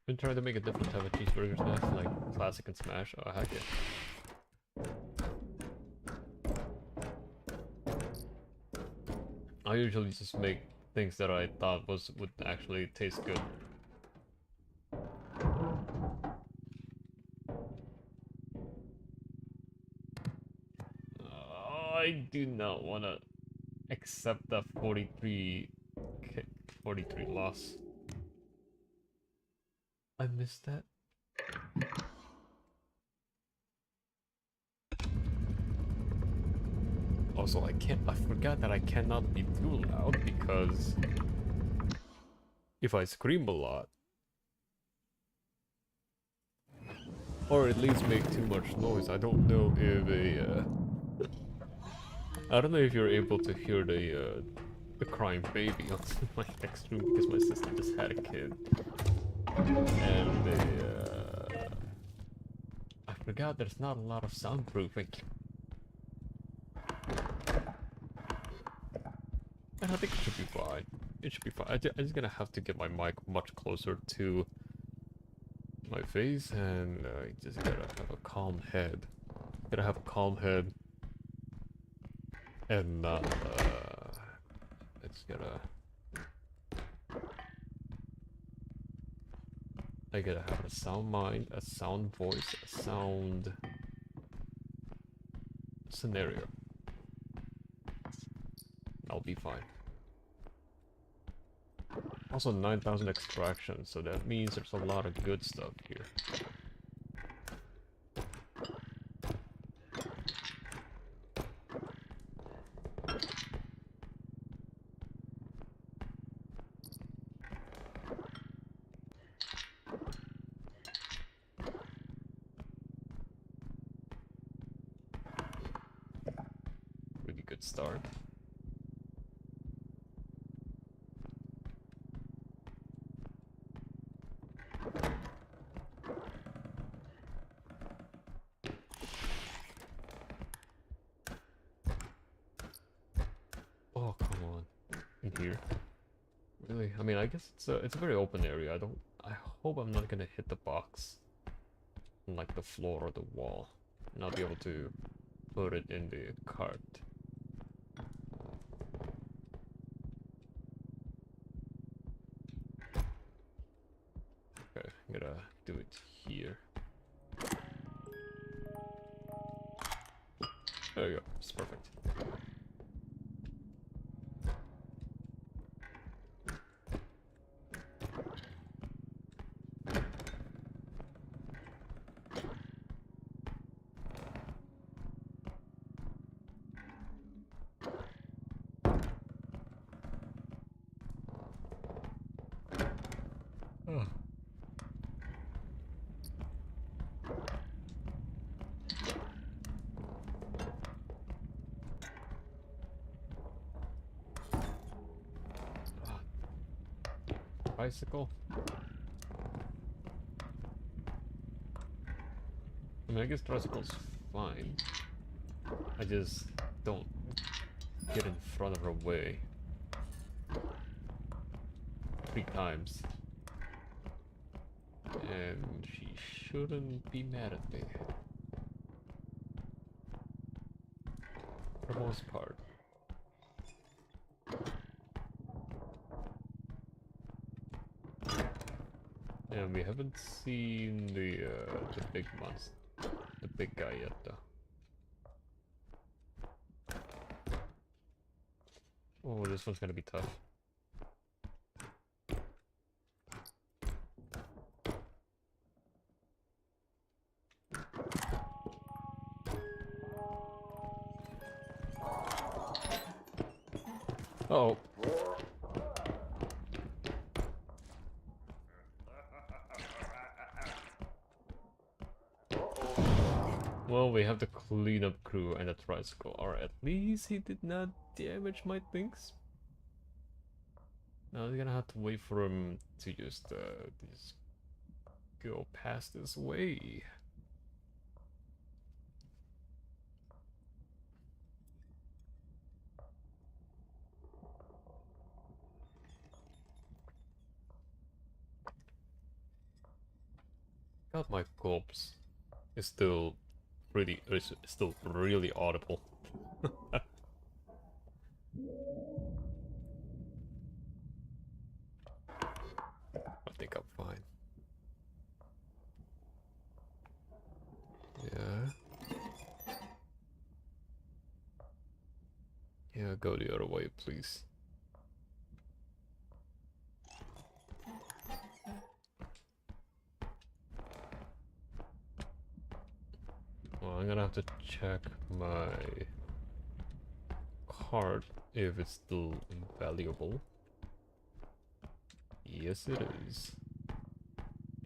A: Been trying to make a different type of cheeseburgers now, like classic and smash. Oh heck yeah. I usually just make things that I thought would actually taste good. I do not want to accept that 43 loss. I missed that. Also, I forgot that I cannot be too loud because if I scream a lot, or at least make too much noise, I don't know if I don't know if you're able to hear the crying baby on my next room because my sister just had a kid. And I forgot there's not a lot of soundproofing. And I think it should be fine. It should be fine. I'm just gonna have to get my mic much closer to my face, and just gotta have a calm head. Gotta have a calm head, and not. It's gotta. I gotta have a sound mind, a sound voice, a sound scenario. I'll be fine. Also 9,000 extraction, so that means there's a lot of good stuff here. Really good start. Oh, come on. In here. Really? I mean, I guess it's a very open area. I hope I'm not gonna hit the box on like the floor or the wall. And I'll be able to put it in the cart. Okay, I'm gonna do it here. There you go, it's perfect. tricycle. I mean, I guess tricycle's fine. I just don't get in front of her way 3 times. And she shouldn't be mad at me. For the most part. And we haven't seen the big monster, the big guy yet, though. Oh, this one's gonna be tough. Uh-oh. Well, we have the cleanup crew and a tricycle. Or at least he did not damage my things. Now we're gonna have to wait for him to just go past this way. God, my corpse is still still really audible. I think I'm fine. Yeah. Yeah, go the other way, please. Well, I'm gonna have to check my card if it's still valuable. Yes, it is.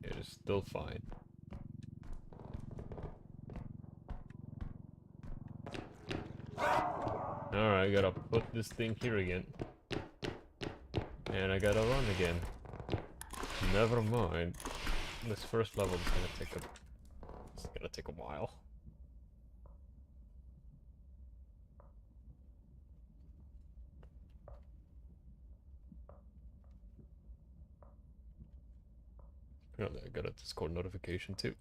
A: It is still fine. Alright, I gotta put this thing here again. And I gotta run again. Never mind. This first level is gonna take a while. Oh, I got a Discord notification too.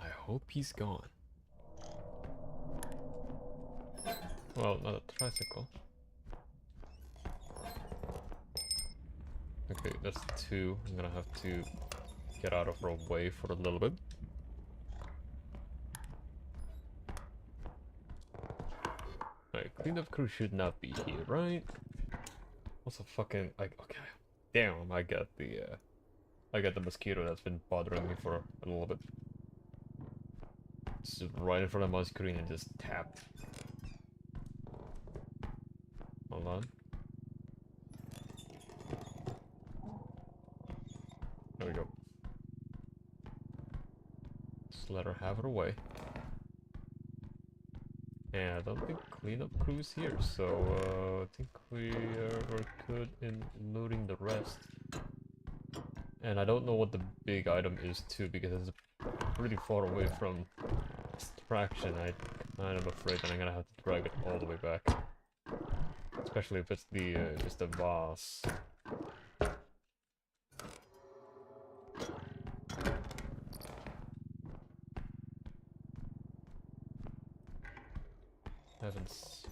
A: I hope he's gone. Well, not a tricycle. Okay, that's 2. I'm gonna have to get out of her way for a little bit. Alright, cleanup crew should not be here, right? Also fucking, like, okay. Damn, I got the mosquito that's been bothering me for a little bit. Just right in front of my screen and just tap. Hold on. There we go. Just let her have her way. And I don't think cleanup crew's here, so I think we are good in looting the rest. And I don't know what the big item is too, because it's pretty far away from extraction. I'm kind of afraid that I'm gonna have to drag it all the way back. Especially if it's the vase. Heavens.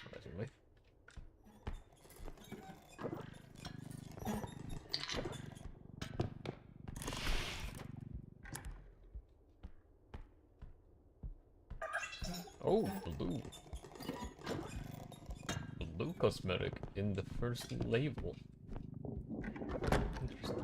A: Surprisingly. Oh, blue. Blue cosmetic in the first label. Interesting.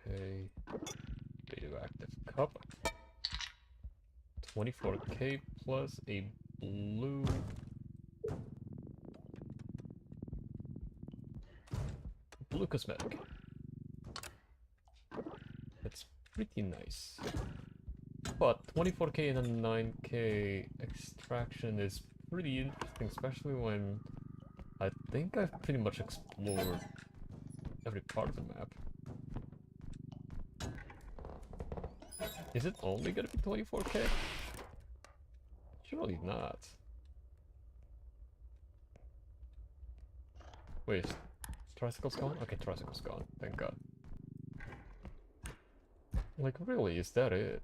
A: Okay. Radioactive cup. 24k plus a blue cosmetic. That's pretty nice. But 24k and a 9k extraction is pretty interesting, especially when I think I've pretty much explored every part of the map. Is it only gonna be 24k? Surely not. Wait, is tricycle's gone? Okay, tricycle's gone, thank god. Like, really, is that it?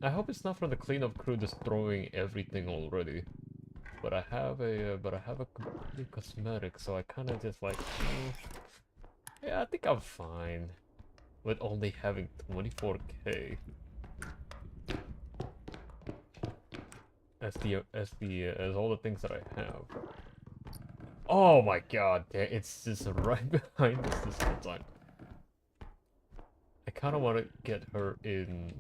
A: I hope it's not from the cleanup crew destroying everything already. But I have a complete cosmetic, so I kind of just like, yeah, I think I'm fine with only having 24k as all the things that I have. Oh my god, it's just right behind us this whole time. I kind of want to get her in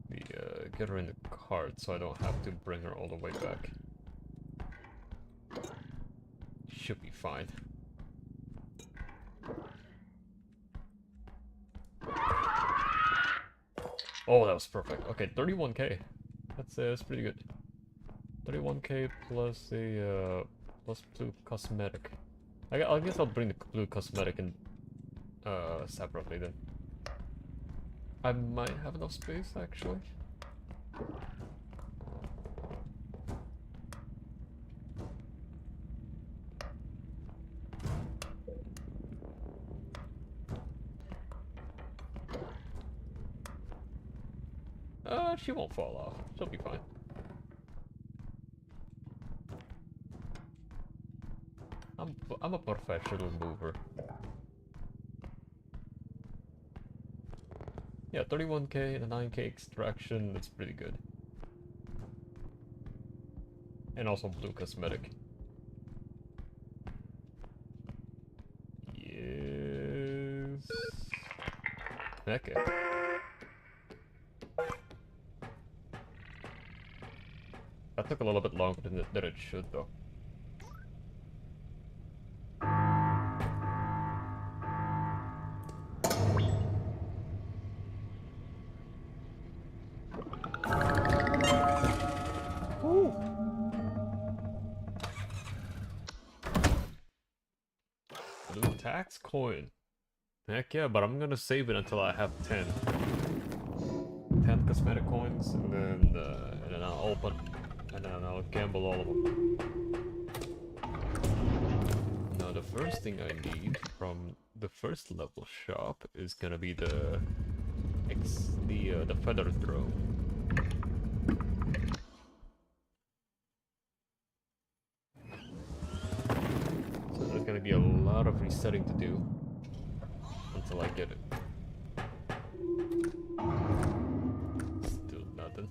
A: the cart so I don't have to bring her all the way back. Should be fine. Oh, that was perfect. Okay, 31k. That's pretty good. 31k plus a plus blue cosmetic. I guess I'll bring the blue cosmetic in separately then. I might have enough space actually. She won't fall off. She'll be fine. I'm a professional mover. Yeah, 31k and a 9k extraction, that's pretty good. And also blue cosmetic. Yes. Okay. That took a little bit longer than it should, though. Ooh. Blue tax coin. Heck yeah, but I'm gonna save it until I have 10. 10 cosmetic coins, and then I'll open. And then I'll gamble all of them. Now the first thing I need from the first level shop is gonna be the feather throw. So there's gonna be a lot of resetting to do until I get it. Still nothing.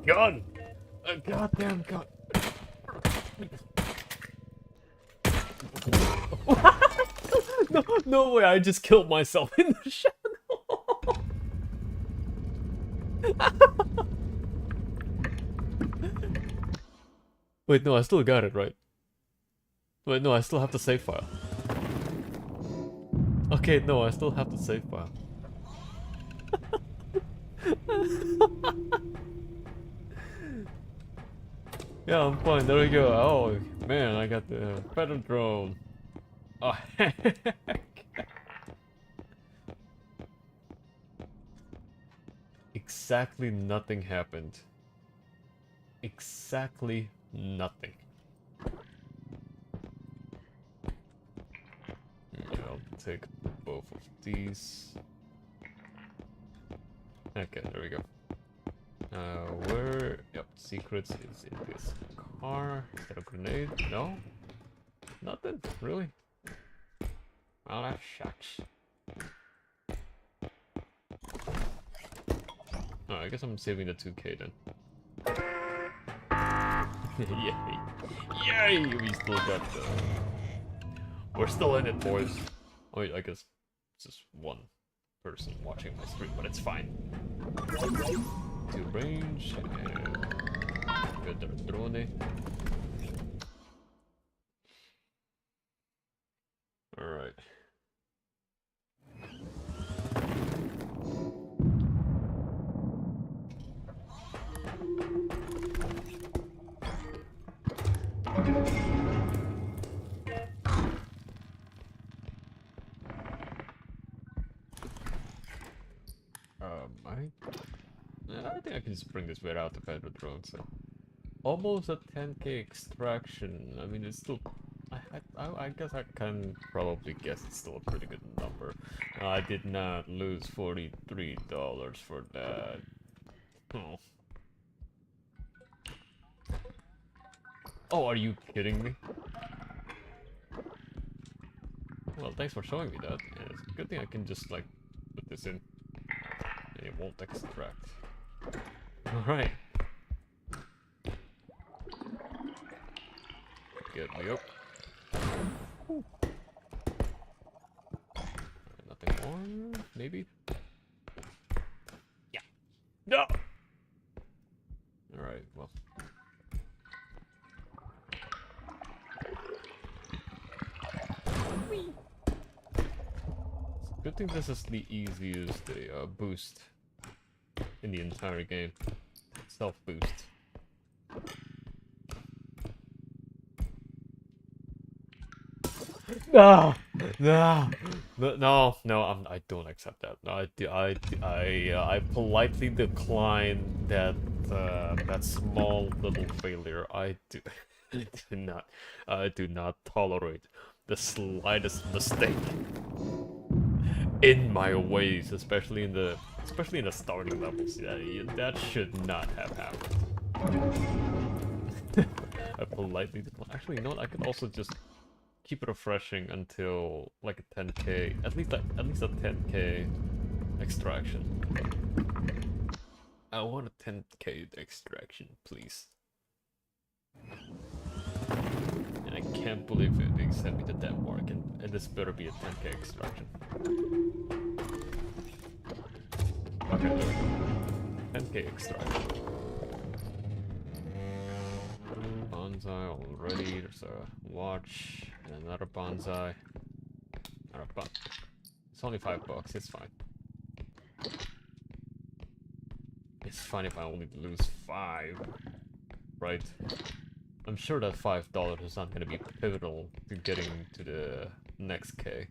A: gun! A goddamn gun! No, no way! I just killed myself in the shadow. Wait, no, I still got it, right? Wait, no, I still have the save file. Okay, no, I still have the save file. Yeah, I'm fine. There we go. Oh, man, I got the feather drone. Oh, heck. Exactly nothing happened. Exactly nothing. I'll take both of these. Okay, there we go. Where? Yep, secrets is in this car. Is that a grenade? No? Nothing? Really? Well, that shucks. Oh, I guess I'm saving the 2K then. Yay! Yay! We still got the... We're still in it, boys. Oh, wait, I guess it's just one person watching my stream, but it's fine. To range and get the drone. Alright. I think I can just bring this without the feather drone, so... Almost a 10k extraction. I mean, it's still... I guess I can probably guess it's still a pretty good number. I did not lose $43 for that. Oh. Oh, are you kidding me? Well, thanks for showing me that. Yeah, it's a good thing I can just, like, put this in. And it won't extract. Alright. Get me up. Ooh. Nothing more, maybe? Yeah. No! Alright, well. Good thing this is the easiest boost in the entire game. Self-boost. No, no, I don't accept that. No, I politely decline that that small little failure. I do not tolerate the slightest mistake in my ways, especially in the starting levels. That should not have happened. I politely decline. Actually, you know what? I could also just keep it refreshing until like a 10k, at least a 10k extraction. I want a 10k extraction, please. And I can't believe they sent me to that mark, and this better be a 10k extraction. Okay, there we go. 10k extraction. Bonsai already. There's a watch and another bonsai. It's only $5. It's fine. It's fine if I only lose 5, right? I'm sure that $5 is not going to be pivotal to getting to the next K.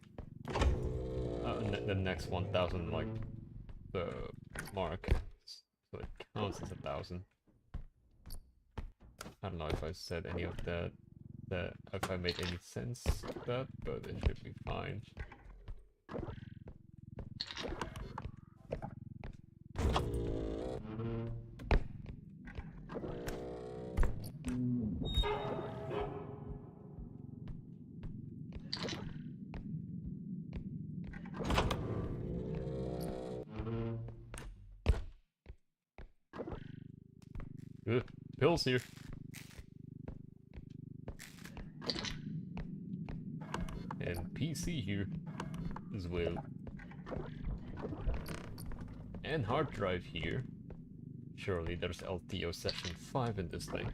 A: The next 1,000, like the mark. So it counts as 1,000. I don't know if I said any of that, if I made any sense of that, but it should be fine. Pills here. And PC here as well. And hard drive here. Surely there's LTO session 5 in this thing.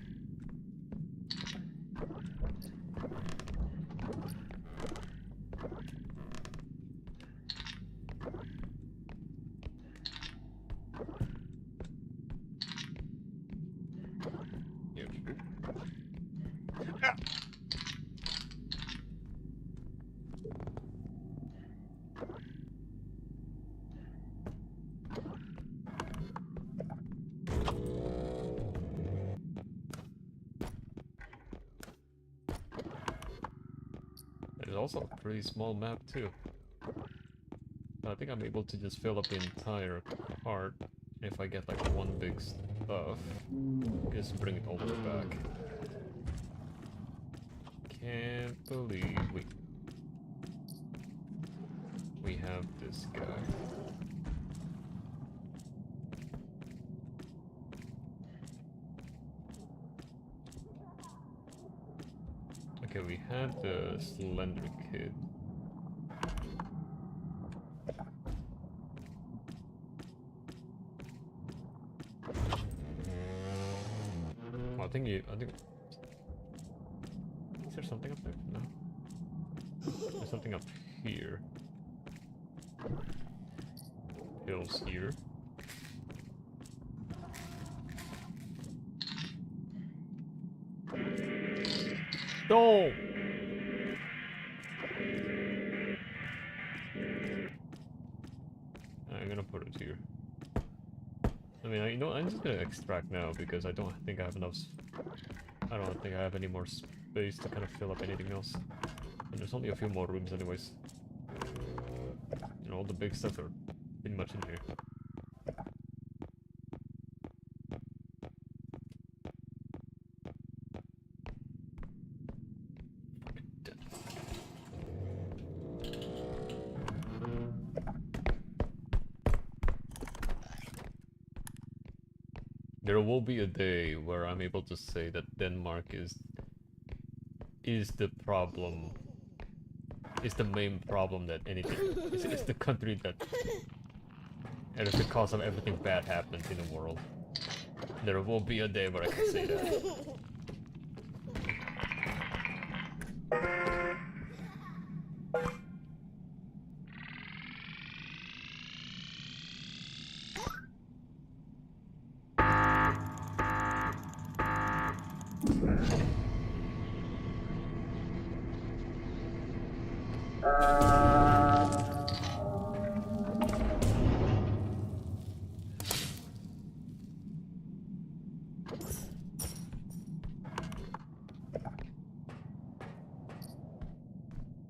A: There's also a pretty small map too. I think I'm able to just fill up the entire cart if I get like one big stuff. Just bring it all the way back. Can't believe we have this guy. Okay, we had the Slender Kid. Oh, I think is there something up there? No. There's something up here. Hills here. No! I'm gonna put it here. I mean, you know, I'm just gonna extract now because I don't think I have enough. I don't think I have any more space to kind of fill up anything else. And there's only a few more rooms, anyways. You know, all the big stuff are pretty much in here. There will be a day where I'm able to say that Denmark is the problem, is the main problem that anything, it's the country that, and it's the cause of everything bad happens in the world. There will be a day where I can say that.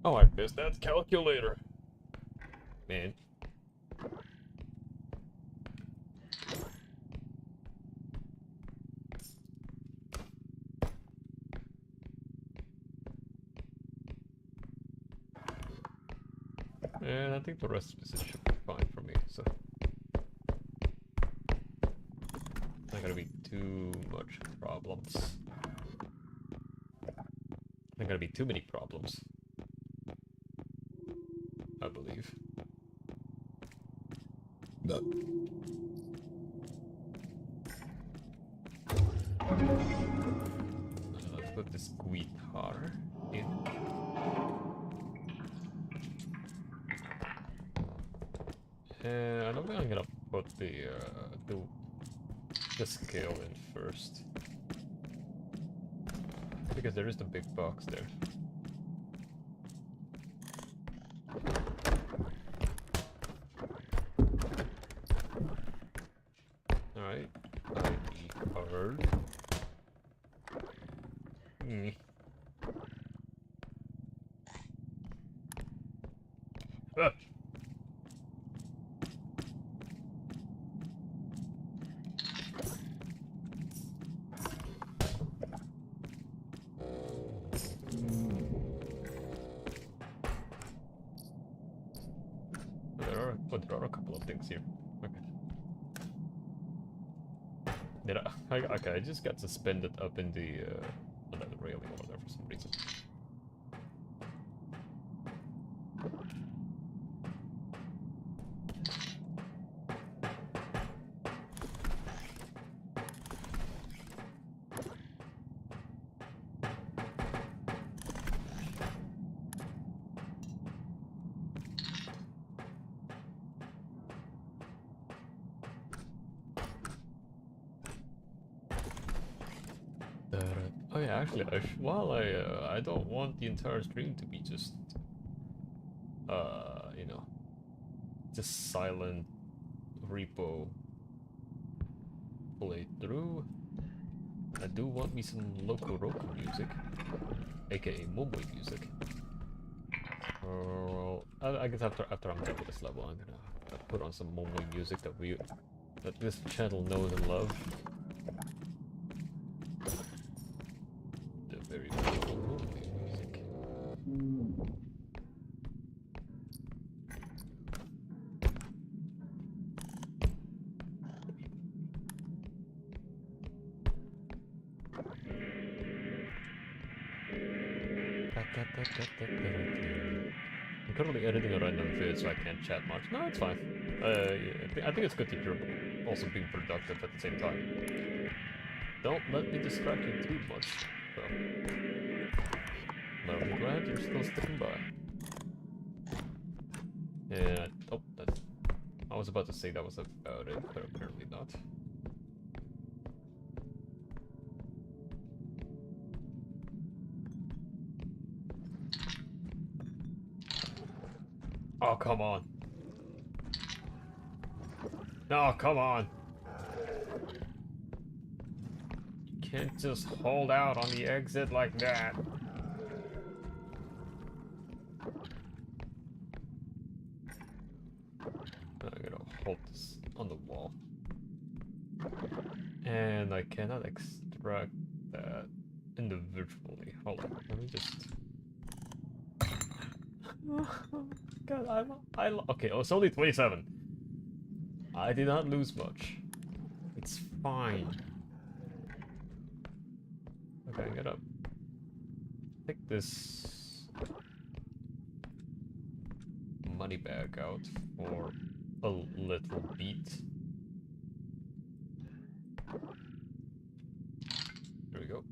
A: Oh, I missed that calculator. Man. And I think the rest of this should be fine for me, so. Not gonna be too much problems. Not gonna be too many problems. I believe. No. Let's put this guitar in. And I don't think I'm gonna put the scale in first. Because there is the big box there. Alright, ID card. Ah. There are a couple of things here. Okay. Did I? Okay, I just got suspended up in the railing over there for some reason. Oh yeah, actually, while I don't want the entire stream to be just, you know, just silent repo playthrough. I do want me some local Roku music, aka Mumbai music. I guess after I'm done with this level, I'm gonna put on some Mumbai music that this channel knows and loves. The very beautiful Mumbai music. I'm currently editing a random vid, so I can't chat much. No, it's fine. Yeah, I think it's good that you're also being productive at the same time. Don't let me distract you too much, so. But I'm glad you're still sticking by. Yeah, oh, I was about to say that was about it, but apparently not. Oh, come on. No, come on. You can't just hold out on the exit like that. I'm gonna hold this on the wall. And I cannot extract that individually. Hold on, let me just... God, okay, oh, it's only 27. I did not lose much. It's fine. Okay, I'm gonna take this money bag out for a little beat. There we go.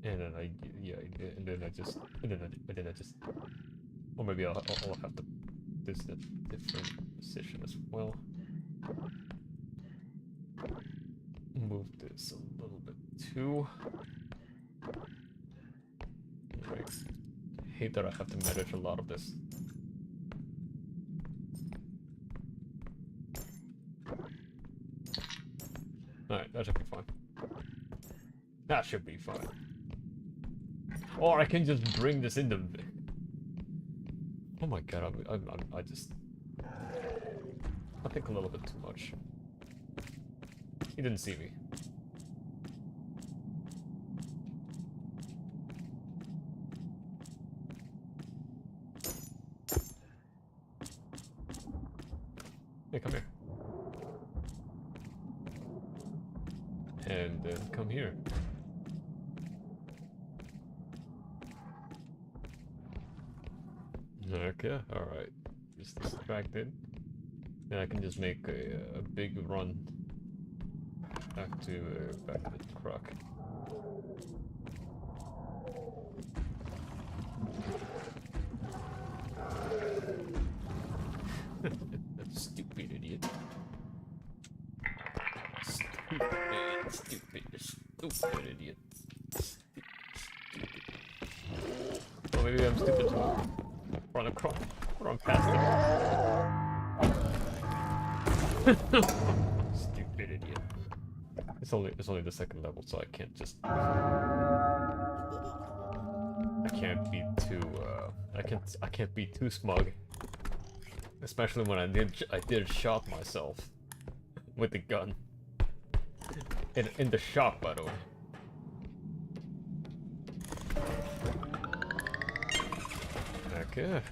A: And then I just, or maybe I'll have to this a different position as well. Move this a little bit too. Right. I hate that I have to manage a lot of this. Alright, that should be fine. That should be fine. Or I can just bring this in the... Oh my god, I just... I think a little bit too much. He didn't see me. Hey, come here. And then come here. Okay, alright. Just distracted. Then I can just make a big run back to the truck. Stupid idiot. Stupid idiot. Well, maybe I'm stupid too. Run past him. Stupid idiot. It's only the second level, so I can't just... I can't be too I can't be too smug. Especially when I did shot myself with the gun. In the shop, by the way. Okay.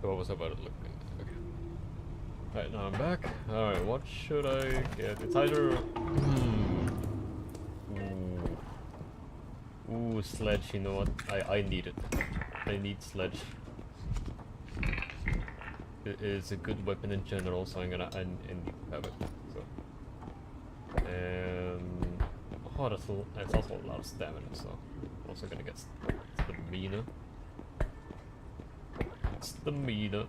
A: What was about it looking? Okay. Alright, now I'm back. Alright, what should I get? It's either... Ooh, sledge, you know what? I need it. I need sledge. It is a good weapon in general, so I need to have it. So. And... Oh, that's also a lot of stamina, so... I'm also gonna get the LEMMiNO. It's the LEMMiNO.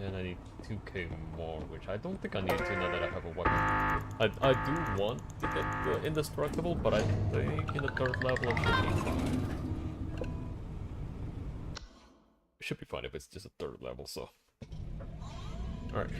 A: And I need 2k more, which I don't think I need to now that I have a weapon. I do want to get the indestructible, but I think in the 3rd level it should be fine. It should be fine if it's just a 3rd level, so... Alright.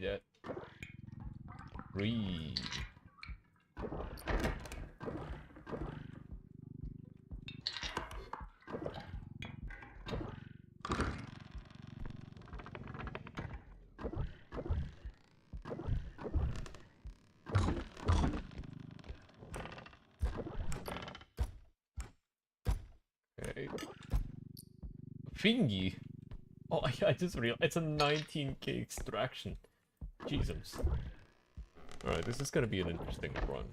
A: That breathe. Okay. Thingy. Oh, I just realized it's a 19k extraction. Jesus. Alright, this is gonna be an interesting run.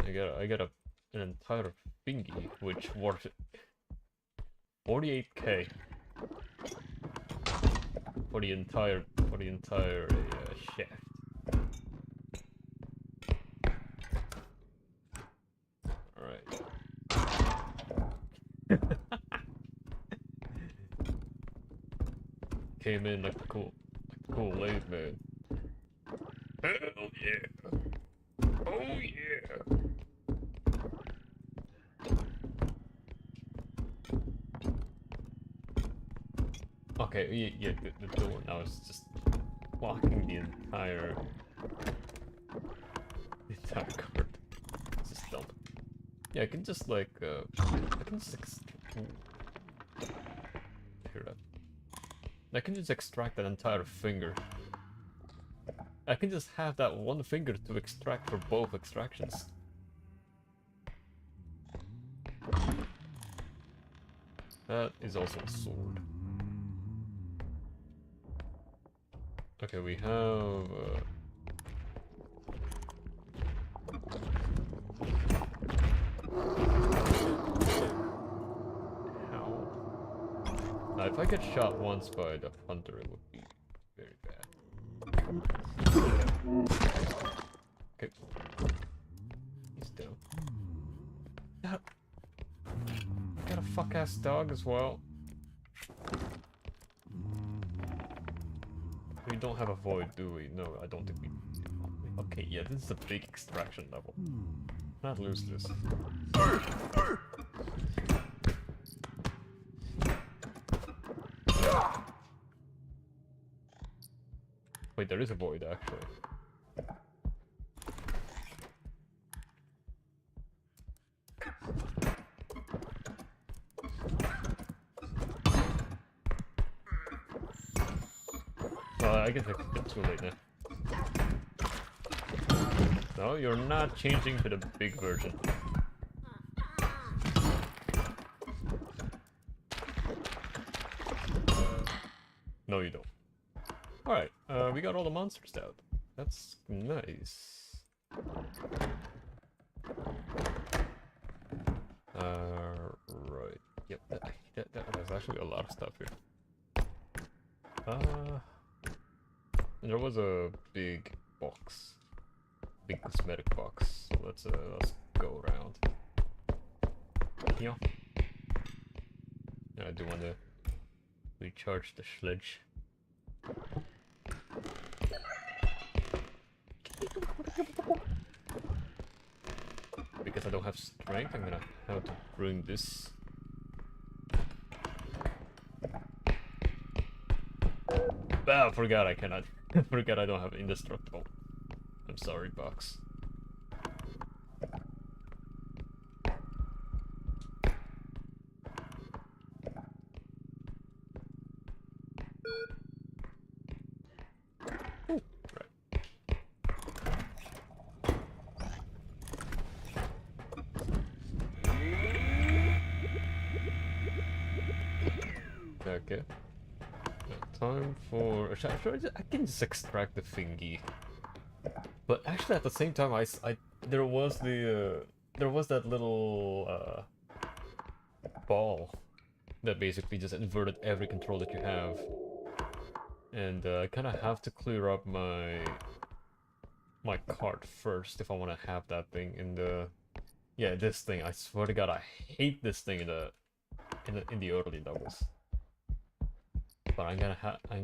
A: I got an entire thingy, which worth 48k for the entire shaft. Alright. Came in like the cool Kool-Aid man. Hell yeah! Oh yeah! Okay, yeah, the door now is just blocking the entire card. It's just dumb. Yeah, I can just like I can just hear that. I can just extract that entire finger. I can just have that one finger to extract for both extractions. That is also a sword. Okay, we have... How? Now, if I get shot once by the hunter, it would be very bad. Okay. He's down. Got a fuck-ass dog as well. We don't have a void, do we? No, I don't think we... Okay, yeah, this is a big extraction level. Not lose this. Wait, there is a void, actually. I guess it's too late now. No, you're not changing to the big version. No, you don't. Alright, we got all the monsters out. That's nice. Right. Yep, there's actually a lot of stuff here. There was a big box. Big cosmetic box. Let's go around. Yeah. I do want to recharge the sledge. Because I don't have strength, I'm gonna have to bring this. Ah, I forgot I cannot. I forgot I don't have indestructible. I'm sorry, box. Ooh, right. Okay. Time for. I can just extract the thingy. But actually, at the same time, there was that little ball that basically just inverted every control that you have, and I kind of have to clear up my cart first if I want to have that thing in the. Yeah, this thing. I swear to God, I hate this thing in the early levels. But I'm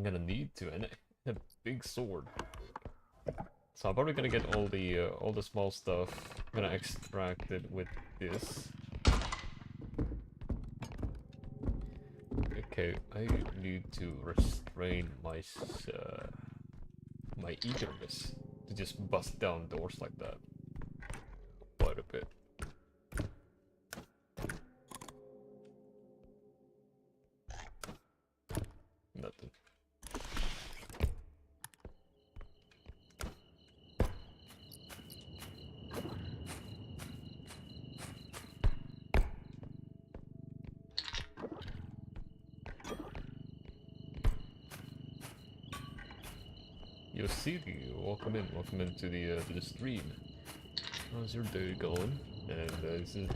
A: gonna need to, and a big sword. So I'm probably gonna get all the small stuff. I'm gonna extract it with this. Okay, I need to restrain my eagerness to just bust down doors like that. Quite a bit. Nothing. City, welcome into the stream. How's your day going?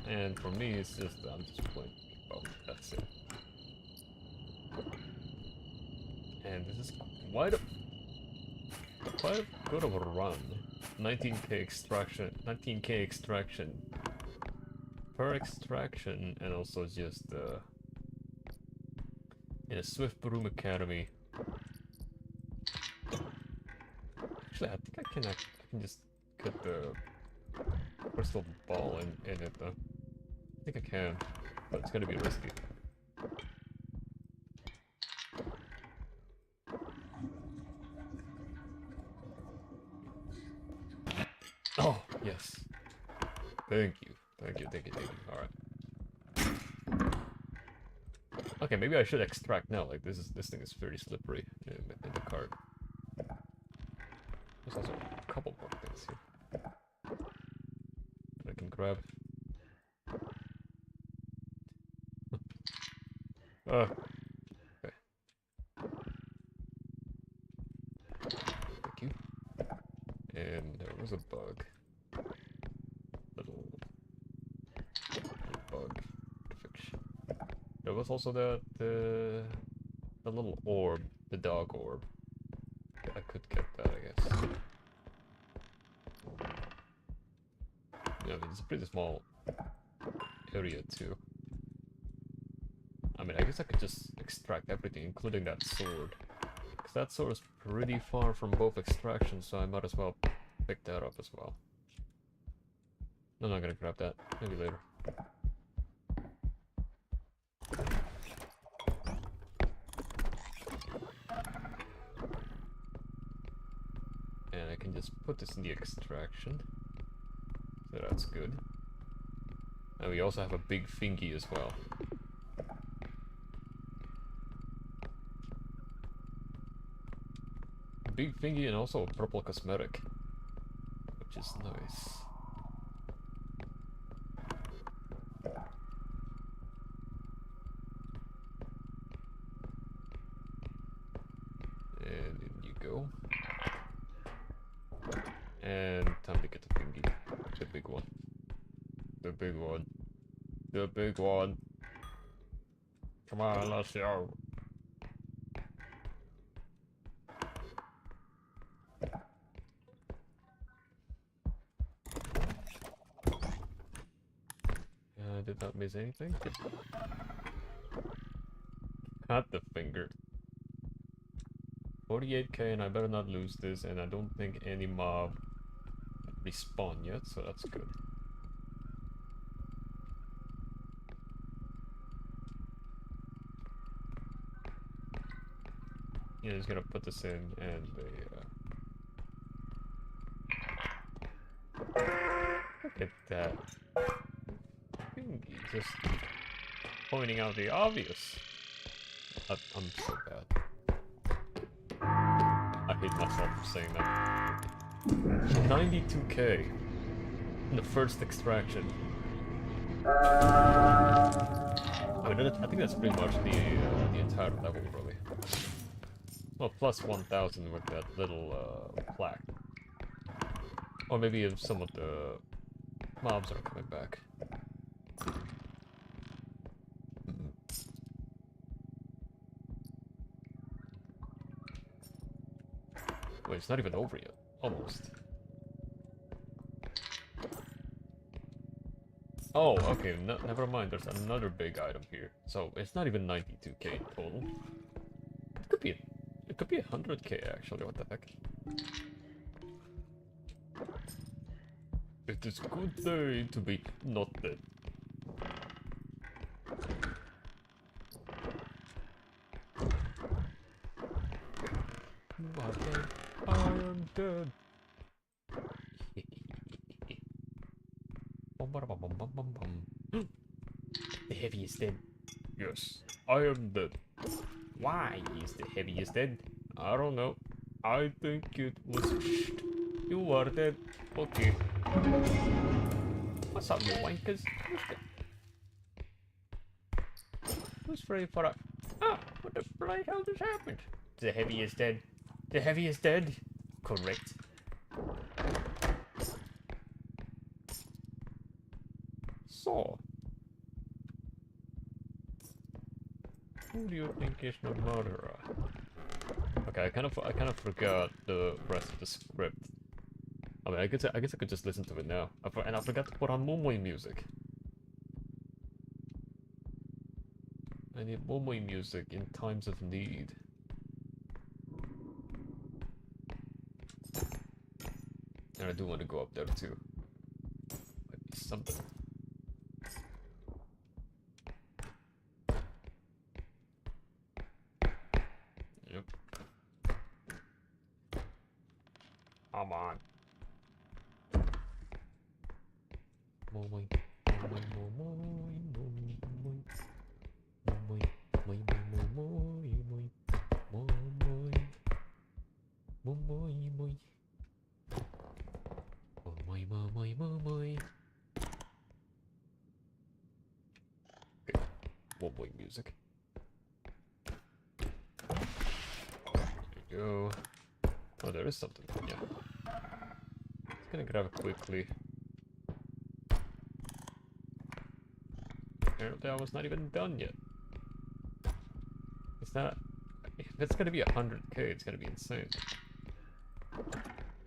A: And for me, it's just I'm just playing. Oh, that's it. And this is quite a good of a run. 19k extraction per extraction, and also just in a Swift Broom Academy. Actually, I think I can just get the crystal ball in it though. I think I can, but it's gonna be risky. Oh, yes. Thank you. Alright. Okay, maybe I should extract now, like this thing is very slippery in the cart. There's also a couple more things here that I can grab. Okay. Thank you. And there was a bug. Little bug fix. There was also the little orb, the dog orb. I could get that, I guess. Yeah, I mean, it's a pretty small area too. I mean, I guess I could just extract everything, including that sword. Because that sword is pretty far from both extractions, so I might as well pick that up as well. I'm not gonna grab that. Maybe later. And I can just put this in the extraction. So that's good. And we also have a big thingy as well. big thingy and also a purple cosmetic, which is nice. And in you go. And time to get the thingy. The big one. The big one. The big one. Come on, let's go. Did not miss anything. Cut the finger. 48k, and I better not lose this, and I don't think any mob respawn yet, so that's good. Yeah, just gonna put this in, and look at that. Just pointing out the obvious. I'm so bad. I hate myself for saying that. 92k in the first extraction. I mean, I think that's pretty much the entire level, really. Well, plus 1,000 with that little plaque. Or maybe if some of the mobs are coming back. Wait, it's not even over yet. Almost. Oh, okay, never mind. There's another big item here. So it's not even 92k in total. It could be 100k actually. What the heck? It is a good day to be not dead. I am dead. The heaviest dead. Yes, I am dead. Why is the heaviest dead? I don't know. I think it was. You are dead. Okay. What's up, you wankers? Who's ready for a... Ah, what the bloody hell just happened? The heavy is dead. The heavy is dead. Correct. So, who do you think is the murderer? Okay, I kind of forgot the rest of the script. I mean, I guess I could just listen to it now. And I forgot to put on Momoy music. I need Momoy music in times of need. And I do want to go up there too. Might be something. Yep. Come on. Momoy. Momoy, Momoy, Momoy, Momoy. Momoy, Momoy, Momoy, Momoy. Momoy, Momoy. Momoy, Momoy, Momoy. Okay, Momoy music. There you go. Oh, there is something. Yeah. Just gonna grab it quickly. Apparently I was not even done yet. It's not... If it's gonna be 100k, it's gonna be insane.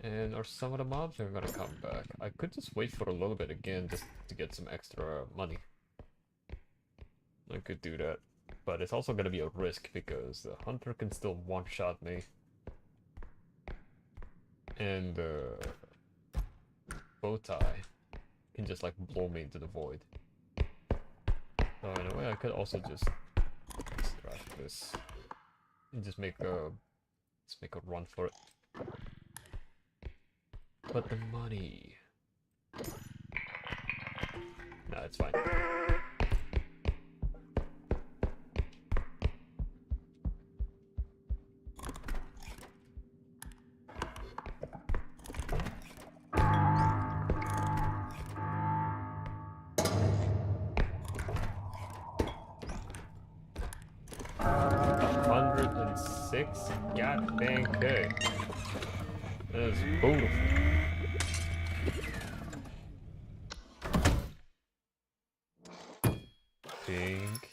A: And are some of the mobs are gonna come back? I could just wait for a little bit again just to get some extra money. I could do that. But it's also gonna be a risk because the hunter can still one-shot me. And bow tie can just like blow me into the void. So in a way I could also just extract this and just make a run for it. But the money... Nah, it's fine. 6 god dang K. That's beautiful. Pink.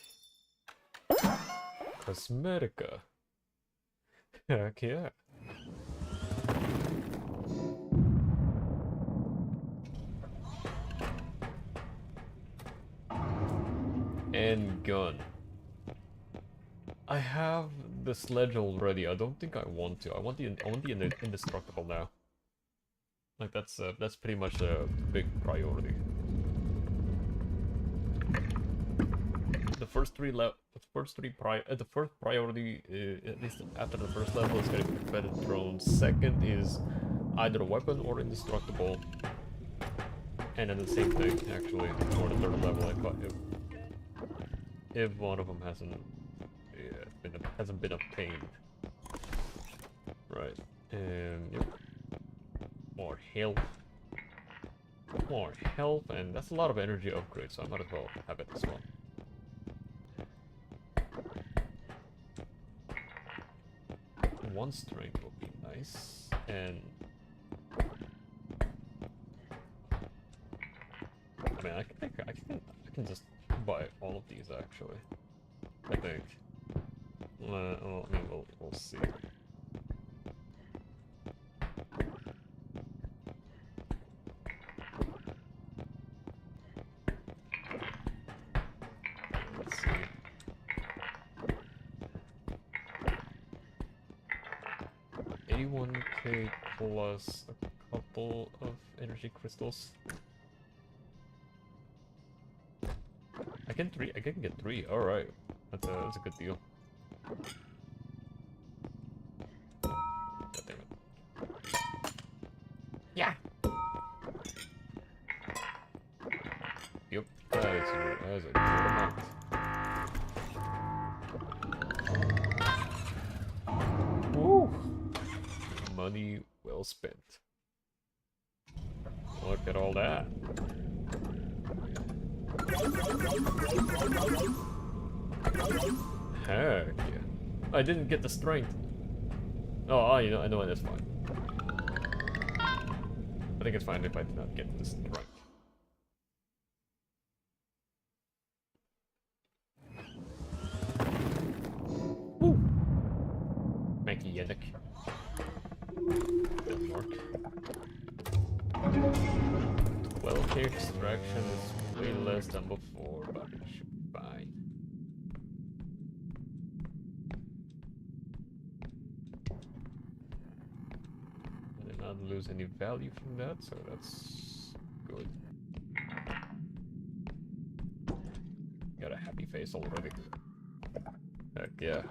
A: Cosmetica. Heck yeah. And gun. I have the sledge already. I don't think I want to. I want the indestructible now. Like that's pretty much a big priority. The first priority, at least after the first level, is getting the feathered drone. Second is either a weapon or indestructible. And then the same thing, actually, for the third level, if one of them hasn't been obtained. Right. Yep. More health. More health, and that's a lot of energy upgrades, so I might as well have it as well. One strength will be nice, and I mean, I can just buy all of these actually. I think. Well, I mean, we'll see. Let's see. $81K plus a couple of energy crystals. I can get 3. All right, that's a good deal. God damn it. Yeah. Yep, that is a good amount. Woo! Money well spent. Look at all that. Heck yeah. I didn't get the strength. Oh, you know, I know that's fine. I think it's fine if I did not get the strength. Woo! Mechanic. Denmark. 12K extraction is way less than before, but it should be fine. I did not lose any value from that, so that's good. Got a happy face already. Heck yeah.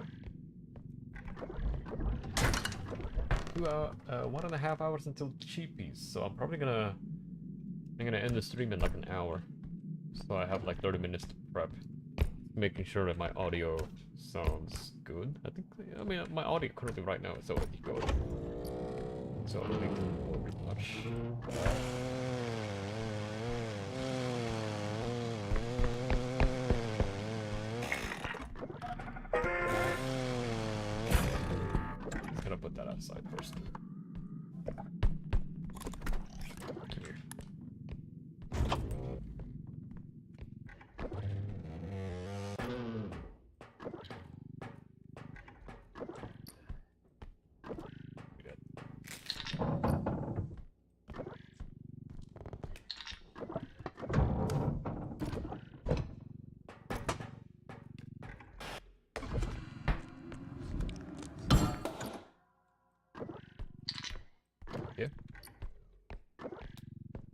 A: 1.5 hours until cheapies, so I'm probably gonna end the stream in like an hour, so I have like 30 minutes to prep, making sure that my audio sounds good. I mean my audio currently right now is already good, so I don't need to worry much. Just gonna put that aside first.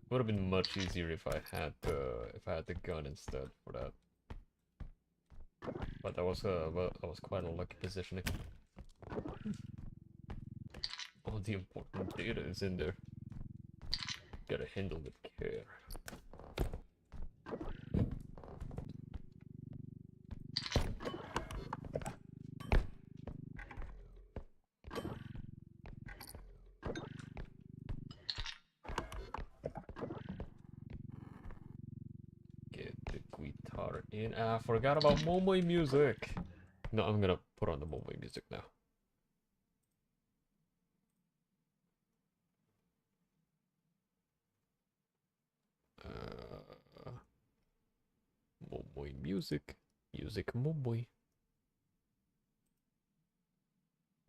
A: Would have been much easier if I had the gun instead for that. But that was quite a lucky positioning. All the important data is in there. Gotta handle with care. I forgot about Momoy music. No, I'm gonna put on the Momoy music now. Mooi music. Music mooi.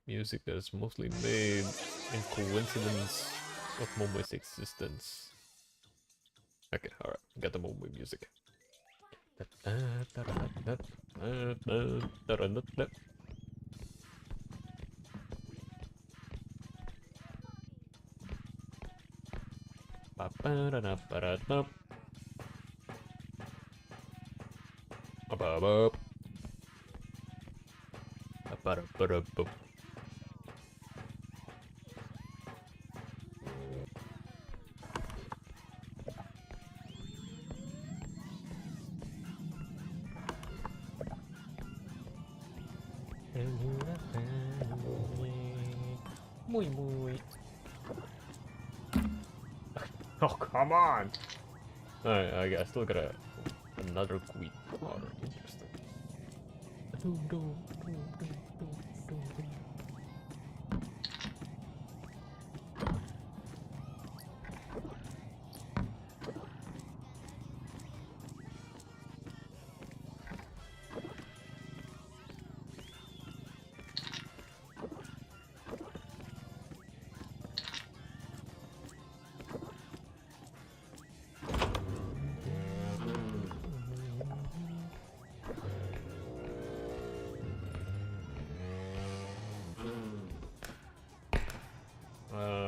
A: Music that is mostly made in coincidence of Momoi's existence. Okay, alright, got the Momoi music. Muy. Oh, come on! Alright, I still got another queen. Oh, interesting.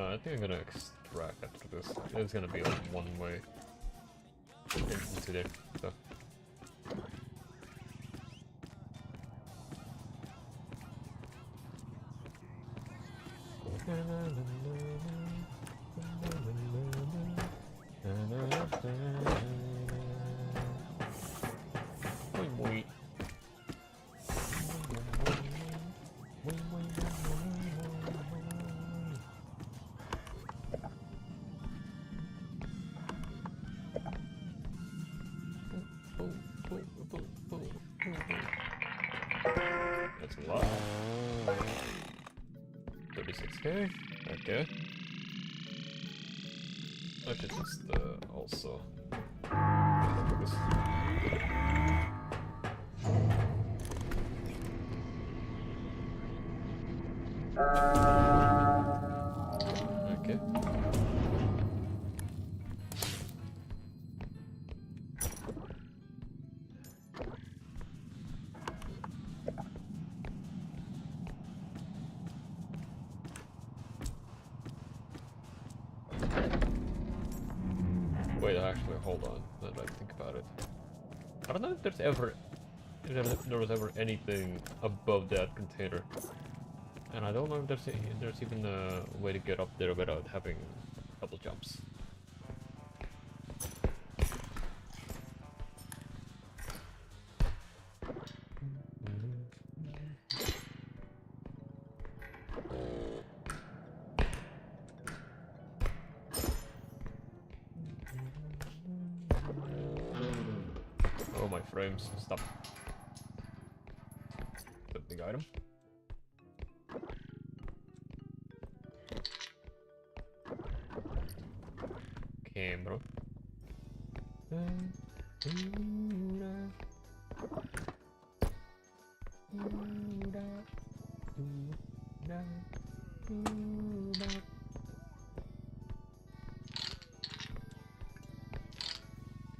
A: I think I'm gonna extract after this. It's gonna be like one way into there. So. Muy. That's a lot. 36k? Okay. I should just also focus. Okay. Wait, actually, hold on. Now that I think about it, I don't know if there was ever anything above that container, and I don't know if there's even a way to get up there without having double jumps. Oh, my frames, stop. The big item. Camera.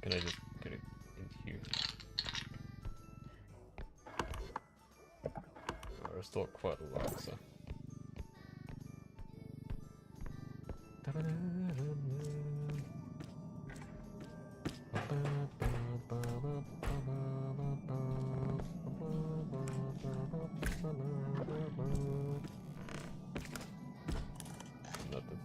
A: Can I just get it in here? Oh, there's still quite a lot, so. Nothing.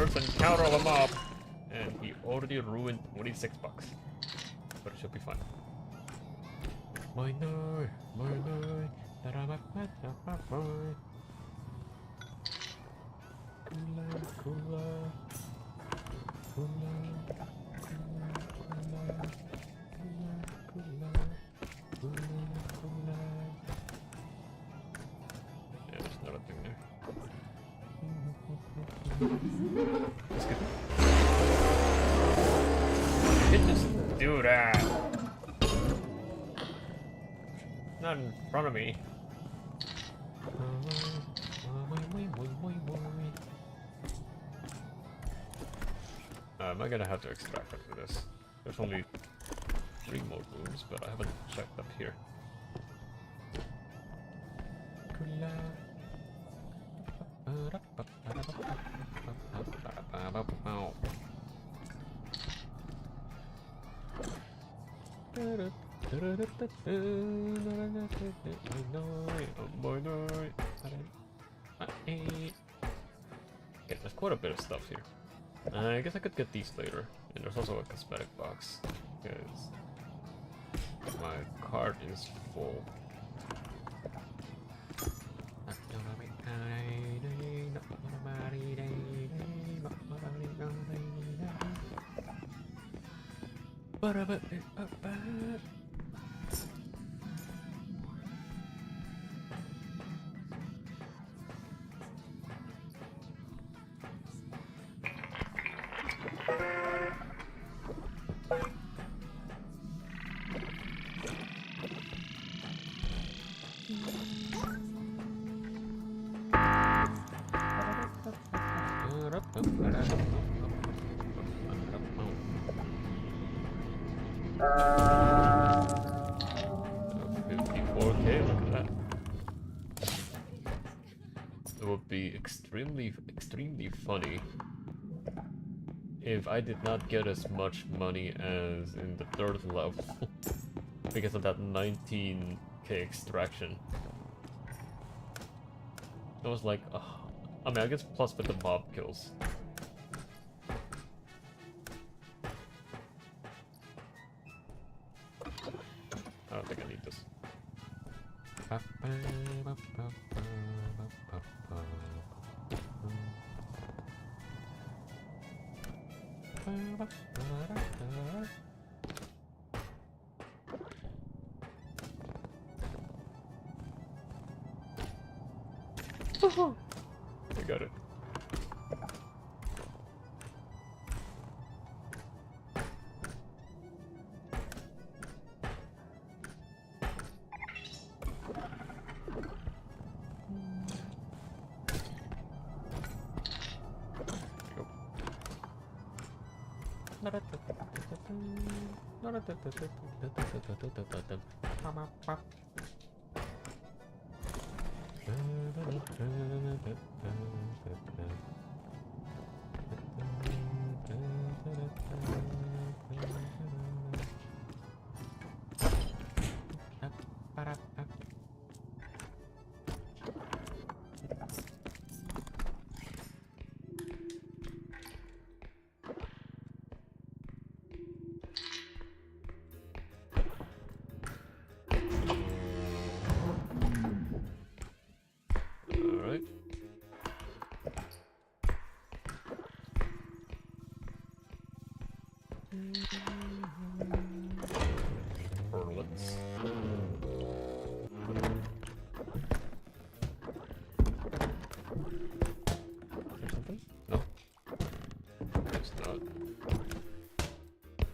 A: first encounter of a mob, and he already ruined 26 bucks. But it should be fine. Minor. Yeah, there's not a thing there. Let's get. You can just do that. Not in front of me. Am I gonna have to extract after this? There's only 3 more rooms, but I haven't checked up here. Yeah, there's quite a bit of stuff here. I guess I could get these later. And there's also a cosmetic box, because my cart is full. Extremely funny if I did not get as much money as in the 3rd level because of that 19k extraction. It was like, I mean, I guess plus with the mob kills. I don't think I need this. I got it.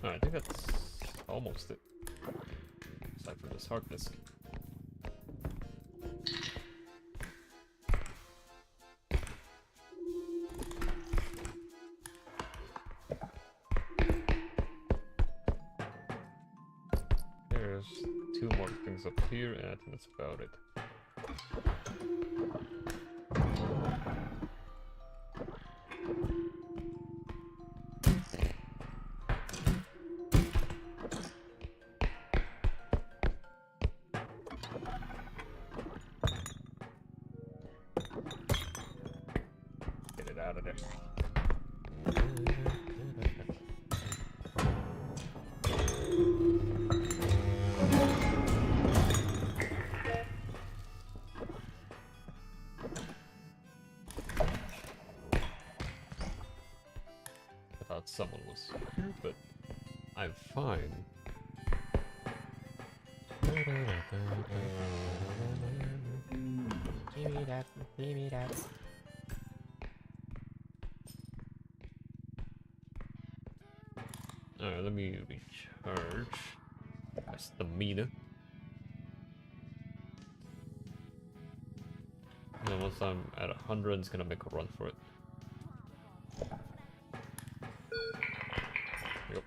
A: I think that's almost it. Aside from this hard disk. There's 2 more things up here, and I think that's about it. Get it out of there. I thought someone was here, but I'm fine. Alright, let me recharge. That's the meter. And then once I'm at 100, it's gonna make a run for it. Yep.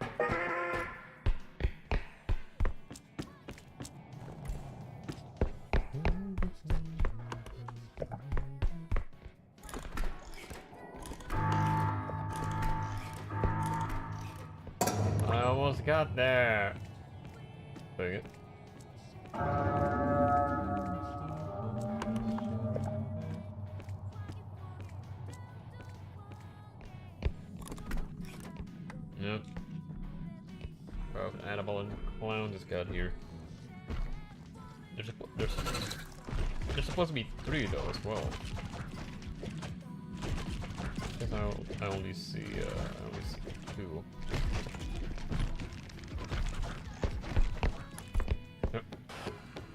A: I almost got there. Dang it. Yep. An animal and clown just got here. There's supposed to be 3 though as well. Because I only see 2. Yep.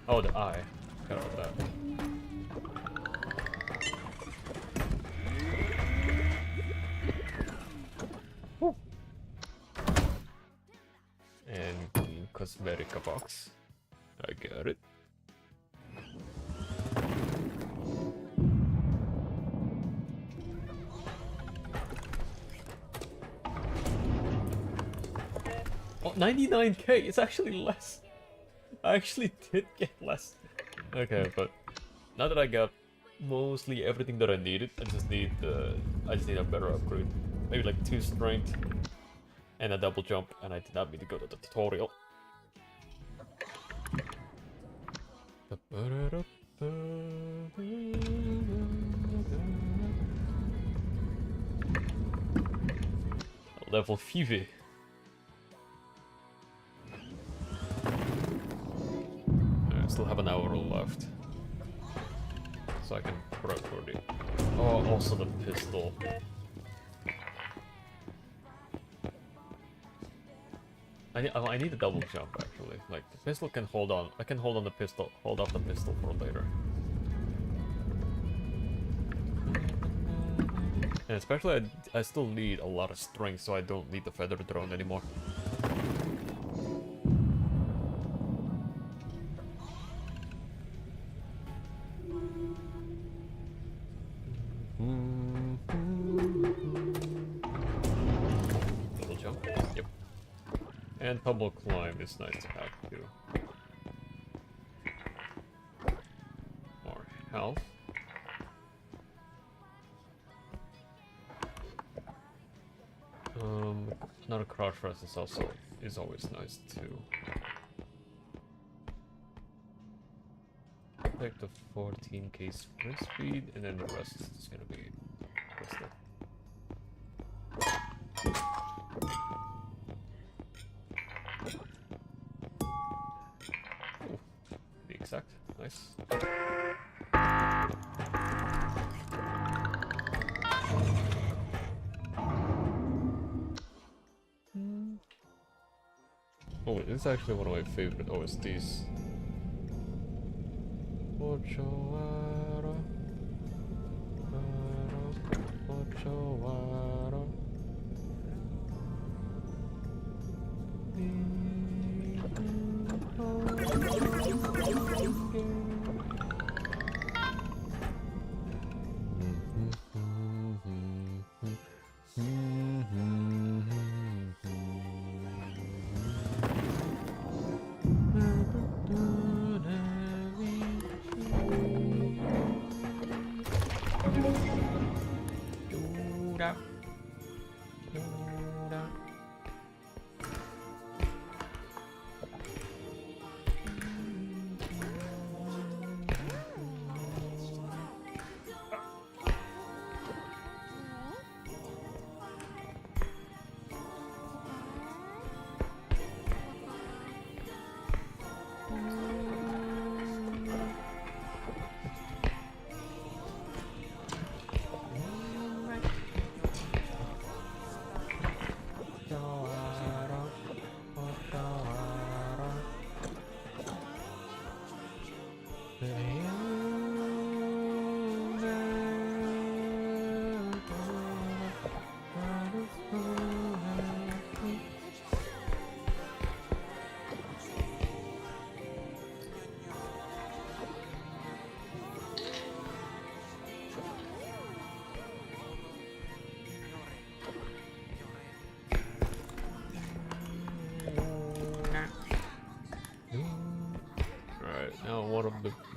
A: Oh, the eye. Forgot about that. Woo. And green cosmetica box. I got it. Oh, 99k! It's actually less. I actually did get less. Okay, but now that I got mostly everything that I needed, I just need a better upgrade. Maybe like 2 strength and a double jump, and I did not mean to go to the tutorial. Level 5. I still have an hour left, so I can prep for the. Oh, also the pistol. I need a double jump actually. Like the pistol can hold on. I can hold on the pistol. Hold off the pistol for later. And especially I still need a lot of strength, so I don't need the feather drone anymore. Double jump. Yep. And tumble climb is nice to have too. More health. Another crouch rest is always nice too. Take the 14k sprint speed, and then the rest is gonna be pistol. Ooh, be exact, nice. Oh, it's actually one of my favorite OSTs.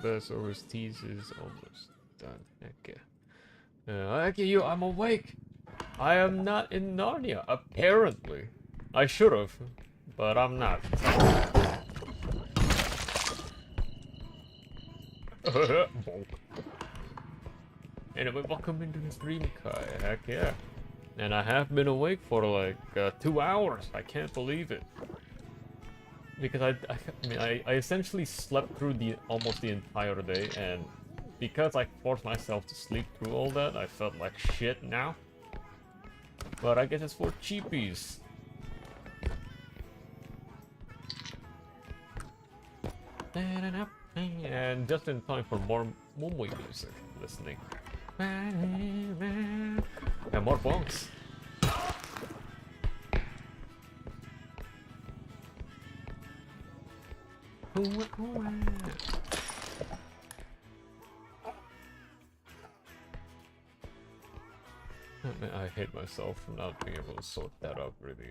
A: best OSTs is almost done. Okay. Okay, I'm awake. I am not in Narnia, apparently. I should have, but I'm not. Anyway, welcome into the stream, Kai. Heck yeah. And I have been awake for like 2 hours. I can't believe it. Because I essentially slept through almost the entire day, and because I forced myself to sleep through all that, I felt like shit now. But I guess it's for cheapies. And just in time for more Momoy music listening. And more bonks. I hate myself for not being able to sort that up really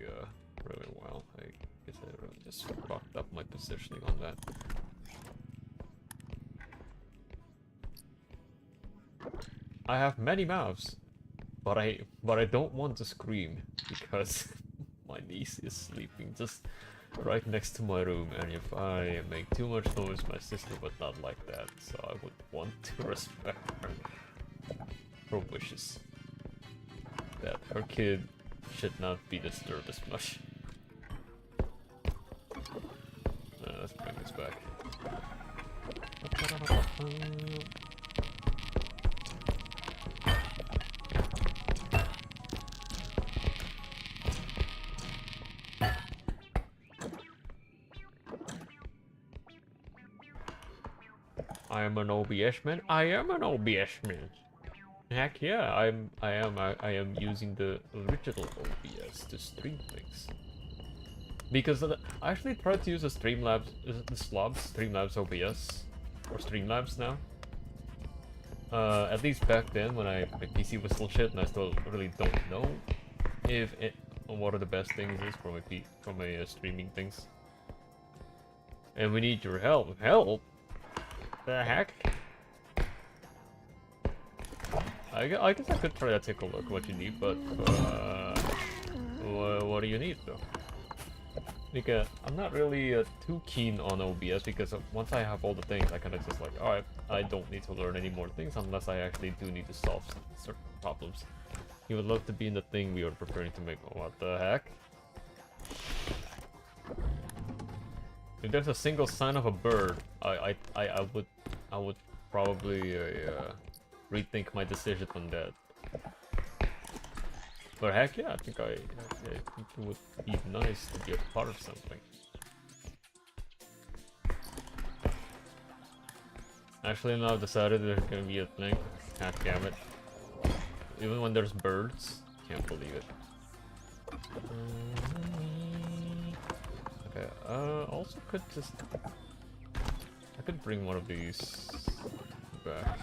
A: well. I guess I really just fucked up my positioning on that. I have many mouths, but I don't want to scream because my niece is sleeping just right next to my room, and if I make too much noise, my sister would not like that, so I would want to respect her wishes. That her kid should not be disturbed as much. Let's bring this back. I am an OBS man. I am an OBS man. Heck yeah, I am using the original OBS to stream things. Because I actually tried to use the Streamlabs, Streamlabs OBS, or Streamlabs now. At least back then when my PC was still shit, and I still really don't know what are the best things is for my streaming things. And we need your help. Help? The heck? I guess I could try to take a look what you need, but what do you need though? Because I'm not really too keen on OBS, because once I have all the things, I kind of just like, alright, I don't need to learn any more things unless I actually do need to solve certain problems. You would love to be in the thing we were preparing to make. What the heck? If there's a single sign of a bird, I would probably rethink my decision on that. But heck yeah, I think it would be nice to be a part of something. Actually, now I've decided there's gonna be a thing. God damn it. Even when there's birds, can't believe it. Okay, also could just... I could bring one of these back.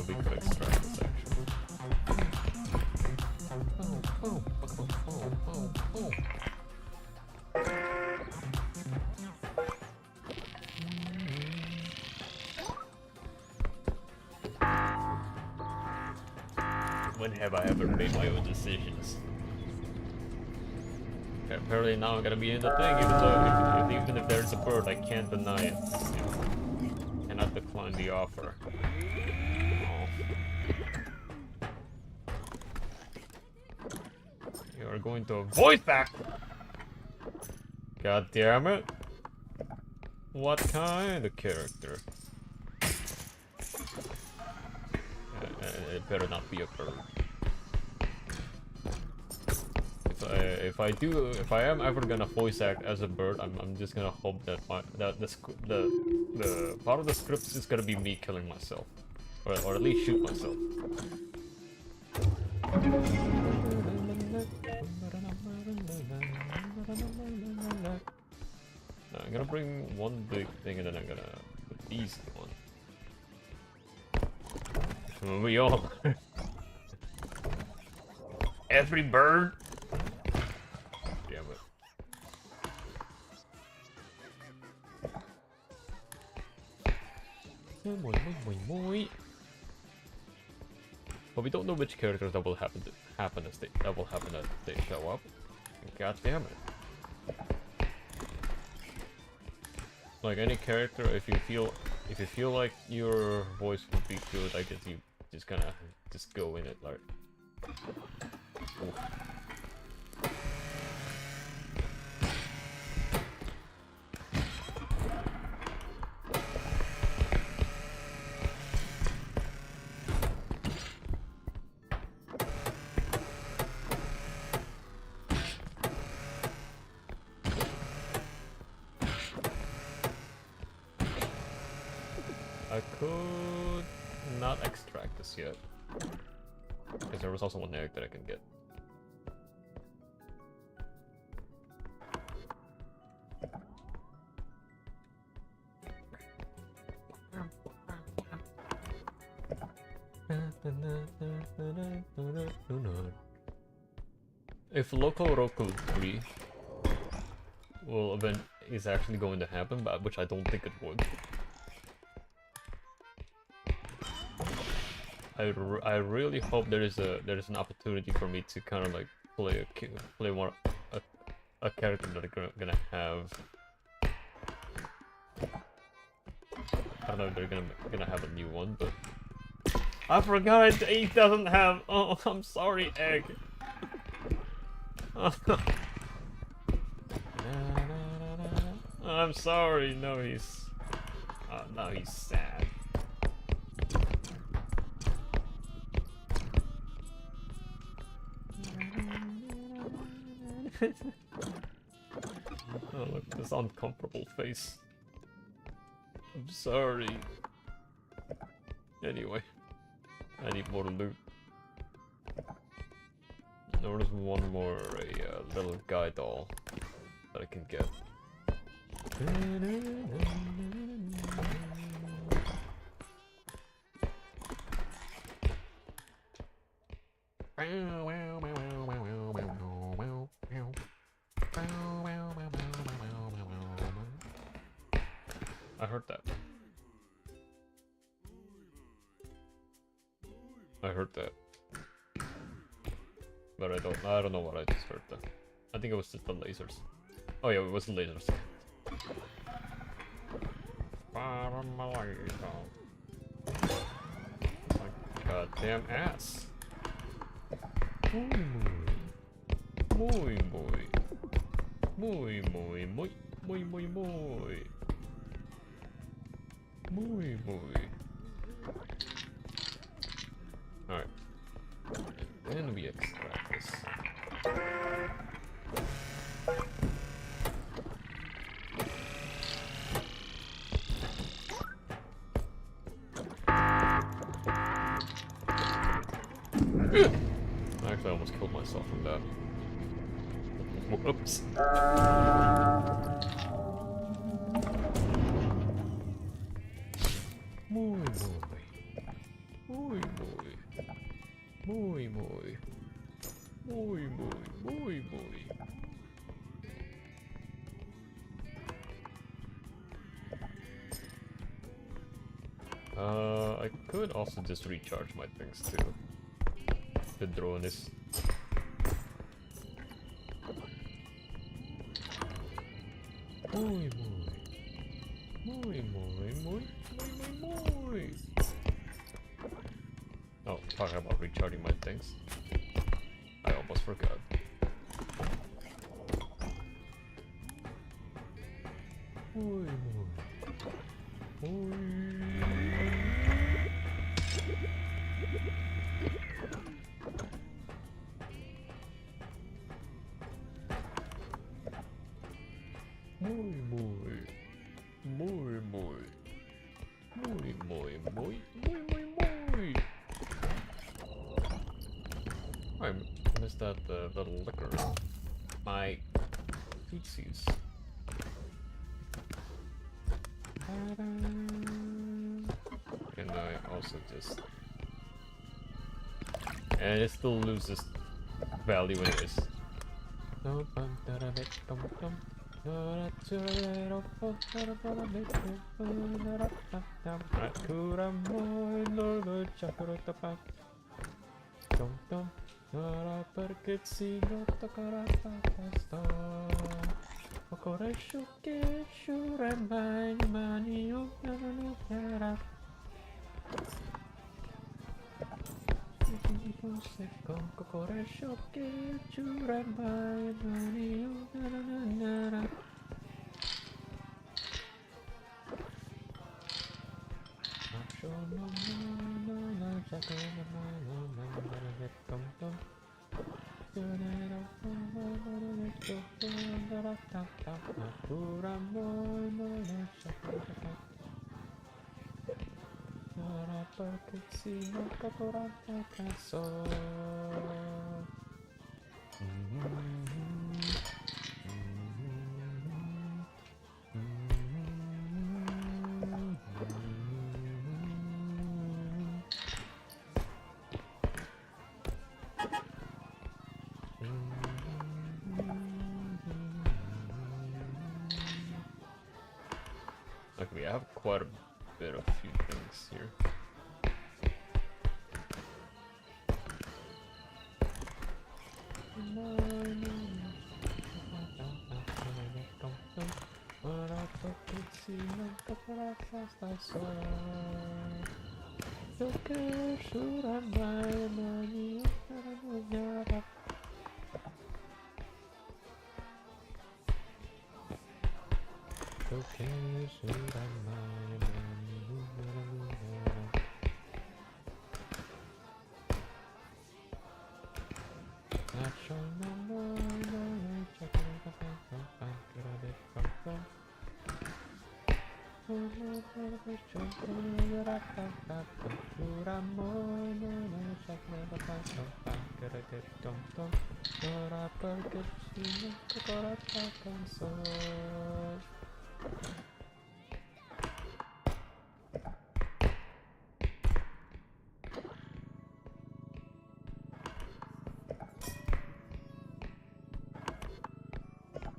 A: We could extract this actually. When have I ever made my own decisions? Okay, apparently now I'm gonna be in the thing, even if there's a bird, I can't deny it. Yeah. Cannot decline the offer. Oh. You are going to avoid that! God damn it! What kind of character? It better not be a bird. If I am ever gonna voice act as a bird, I'm just gonna hope that the part of the script is gonna be me killing myself, or at least shoot myself. Now, I'm gonna bring one big thing, and then I'm gonna put these on. We all. every bird. Damn it. But we don't know which characters that will happen as they show up. God damn it. Like any character, if you feel like your voice would be good, I guess you just kinda just go in it, like. Oof. I could not extract this yet, because there was also one egg that I can get. If Loco Roco 3 is actually going to happen, but which I don't think it would. I really hope there is an opportunity for me to kind of like play a character that I'm gonna have. I don't know if they're gonna have a new one, but I forgot it doesn't have. Oh, I'm sorry, Egg. I'm sorry. No, he's now he's sad. Oh, look at this uncomfortable face. I'm sorry. Anyway, I need more loot. There was one more, a little guy doll that I can get. I heard that. I heard that. But I don't know what I just heard though. I think it was just the lasers. Oh yeah, it was the lasers. My goddamn ass. Muy, muy. Muy, muy, muy, muy, muy, muy. Muy, muy. Alright. And we extract this. Actually, I almost killed myself from that. Whoops. Muy, muy. Muy, muy. Muy, muy. Muy, muy, muy, muy. I could also just recharge my things too. The drone is. Muy, muy. Muy, muy, muy, muy, muy. Oh, talking about recharging my things. I almost forgot. Muy, muy. Muy. Muy, muy. Muy, muy. Muy, muy, muy, muy, muy, muy. I missed that little liquor. My feetsies. And I also just... And it still loses value anyways. Ora perché si nota carapasta Okoresho che shure mai mani unanuera Second Kokoresho che shure mai mani unanuera Okay, we have quite a bit of few things here.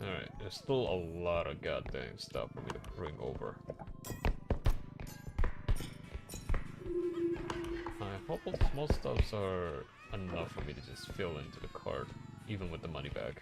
A: Alright, there's still a lot of goddamn stuff for me to bring over. I hope all the small stuffs are enough for me to just fill into the cart, even with the money bag.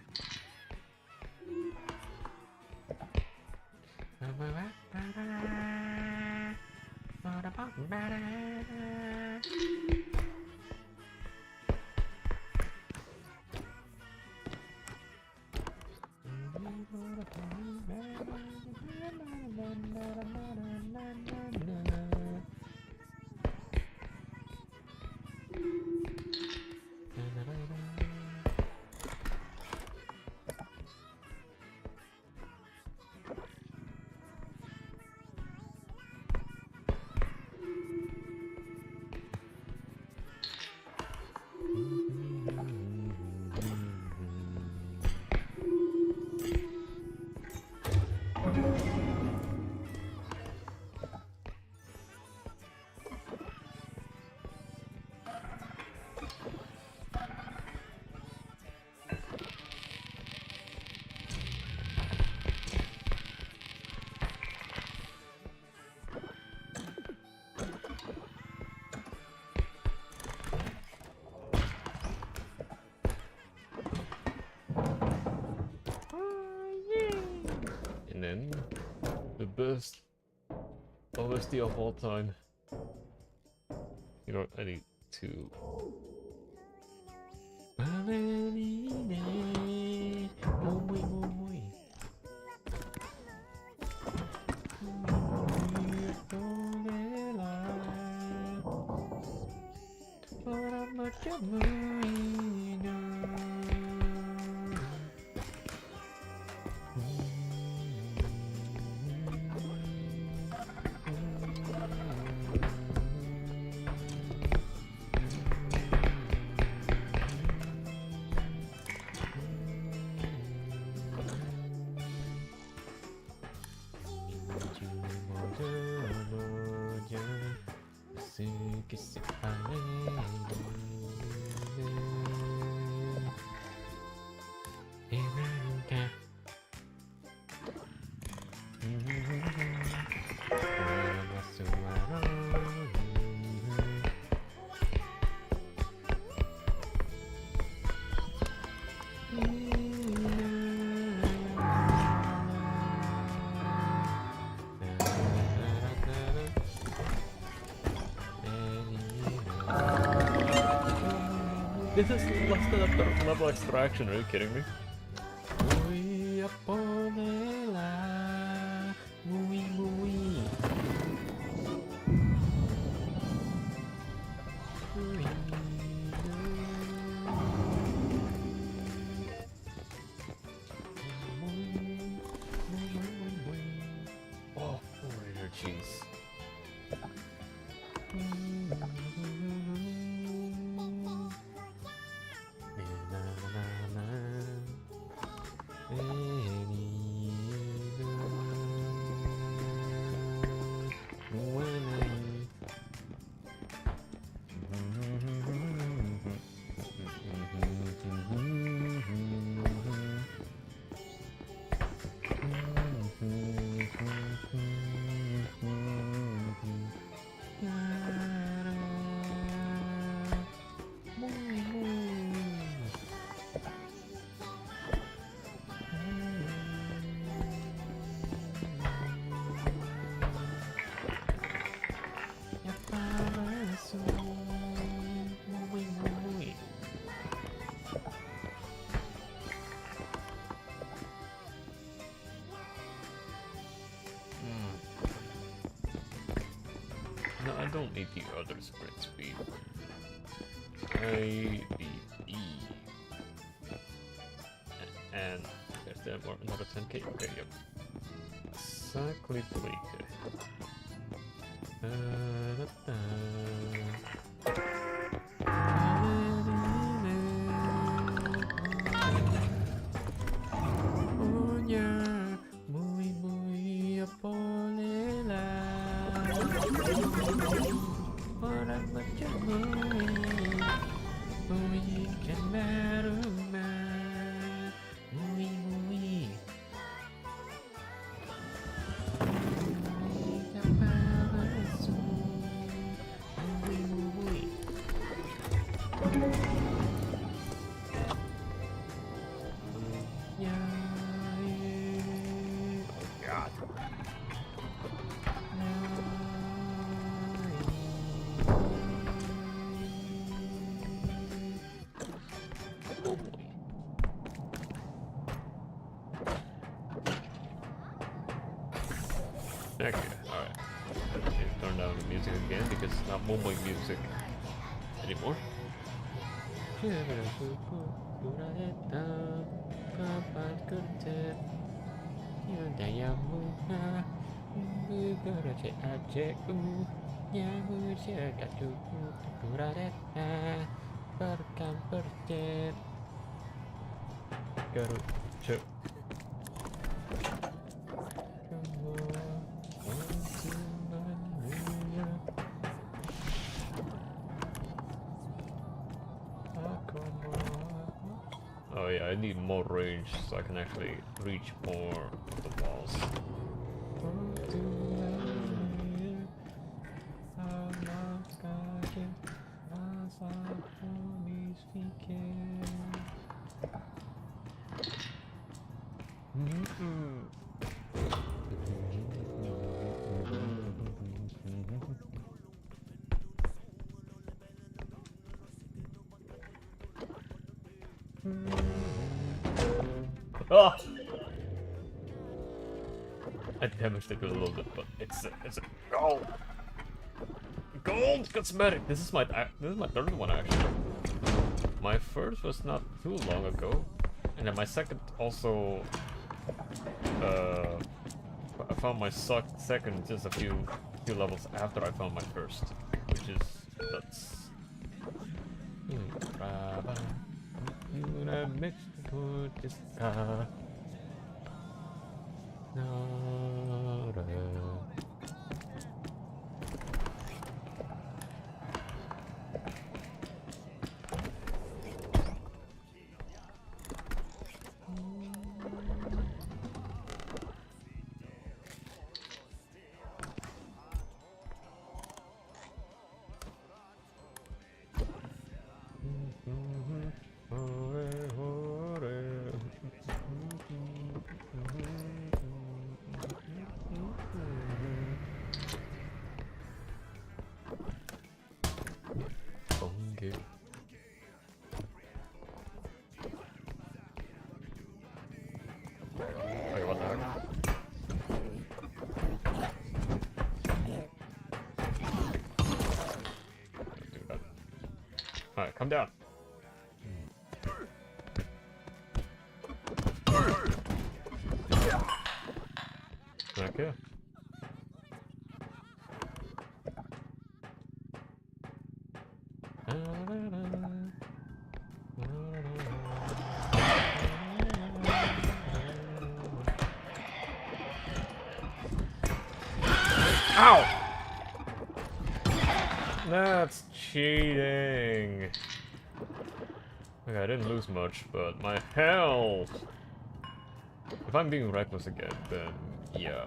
A: And then the best OST of all time. You know what? I need to. This is less than a third level extraction, are you kidding me? Oh, 400 cheese. No, I don't need the other sprint speed. I need E. And there's that more, another 10k. Okay, yep. Exactly 3k. Okay, alright. Turn down the music again because it's not Mumbai music anymore. Oh yeah, I need more range so I can actually reach more of the walls. Oh! I damaged it a little bit, but it's a gold. Gold cosmetic. This is my third one actually. My first was not too long ago, and then my second also. I found my second just a few levels after I found my first, which is nuts. Alright, come down. Okay. Ow! That's cheating. Okay, I didn't lose much, but my health. If I'm being reckless again, then yeah.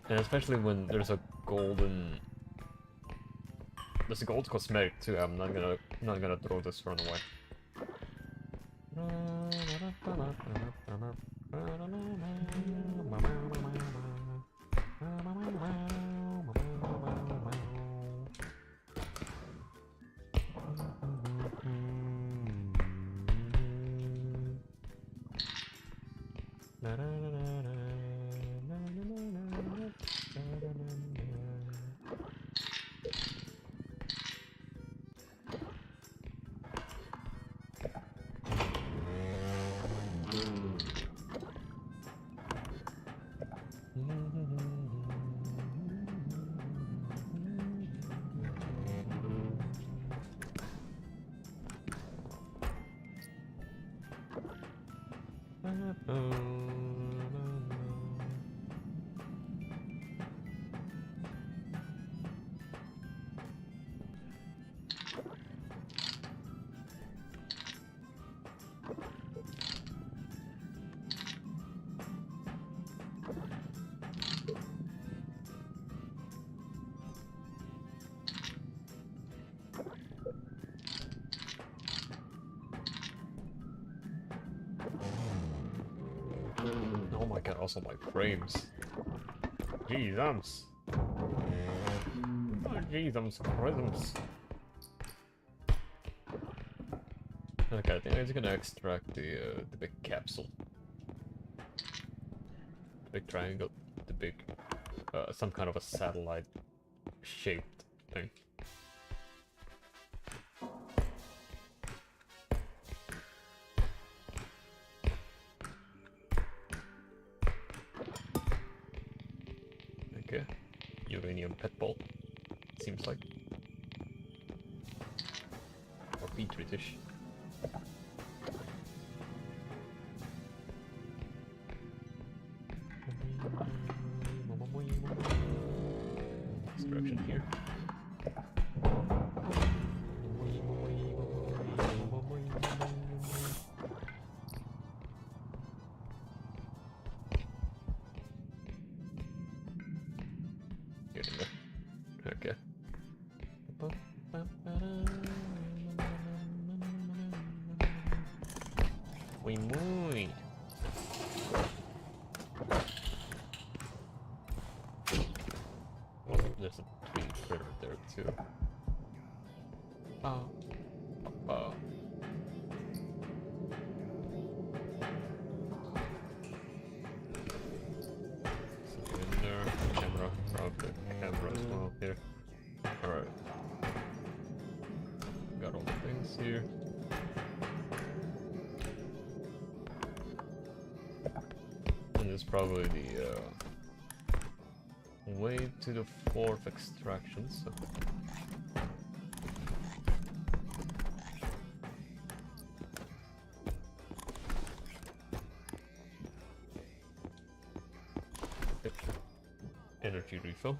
A: And especially when there's a golden, there's a gold cosmetic too. I'm not gonna throw this run away. Oh my god, also my frames. Jesus. Oh, Jesus Christmas. Okay, I think I'm just gonna extract the big capsule. The big triangle. The big, some kind of a satellite shaped thing. Okay, uranium pet ball, seems like. Or petri dish. Extraction here. Okay. We move. Oh, there's a tree critter there too. Oh. Oh. Something in there. Camera. Okay, camera as well here. Alright. Got all the things here. And this is probably the way to the fourth extraction, so. Energy refill.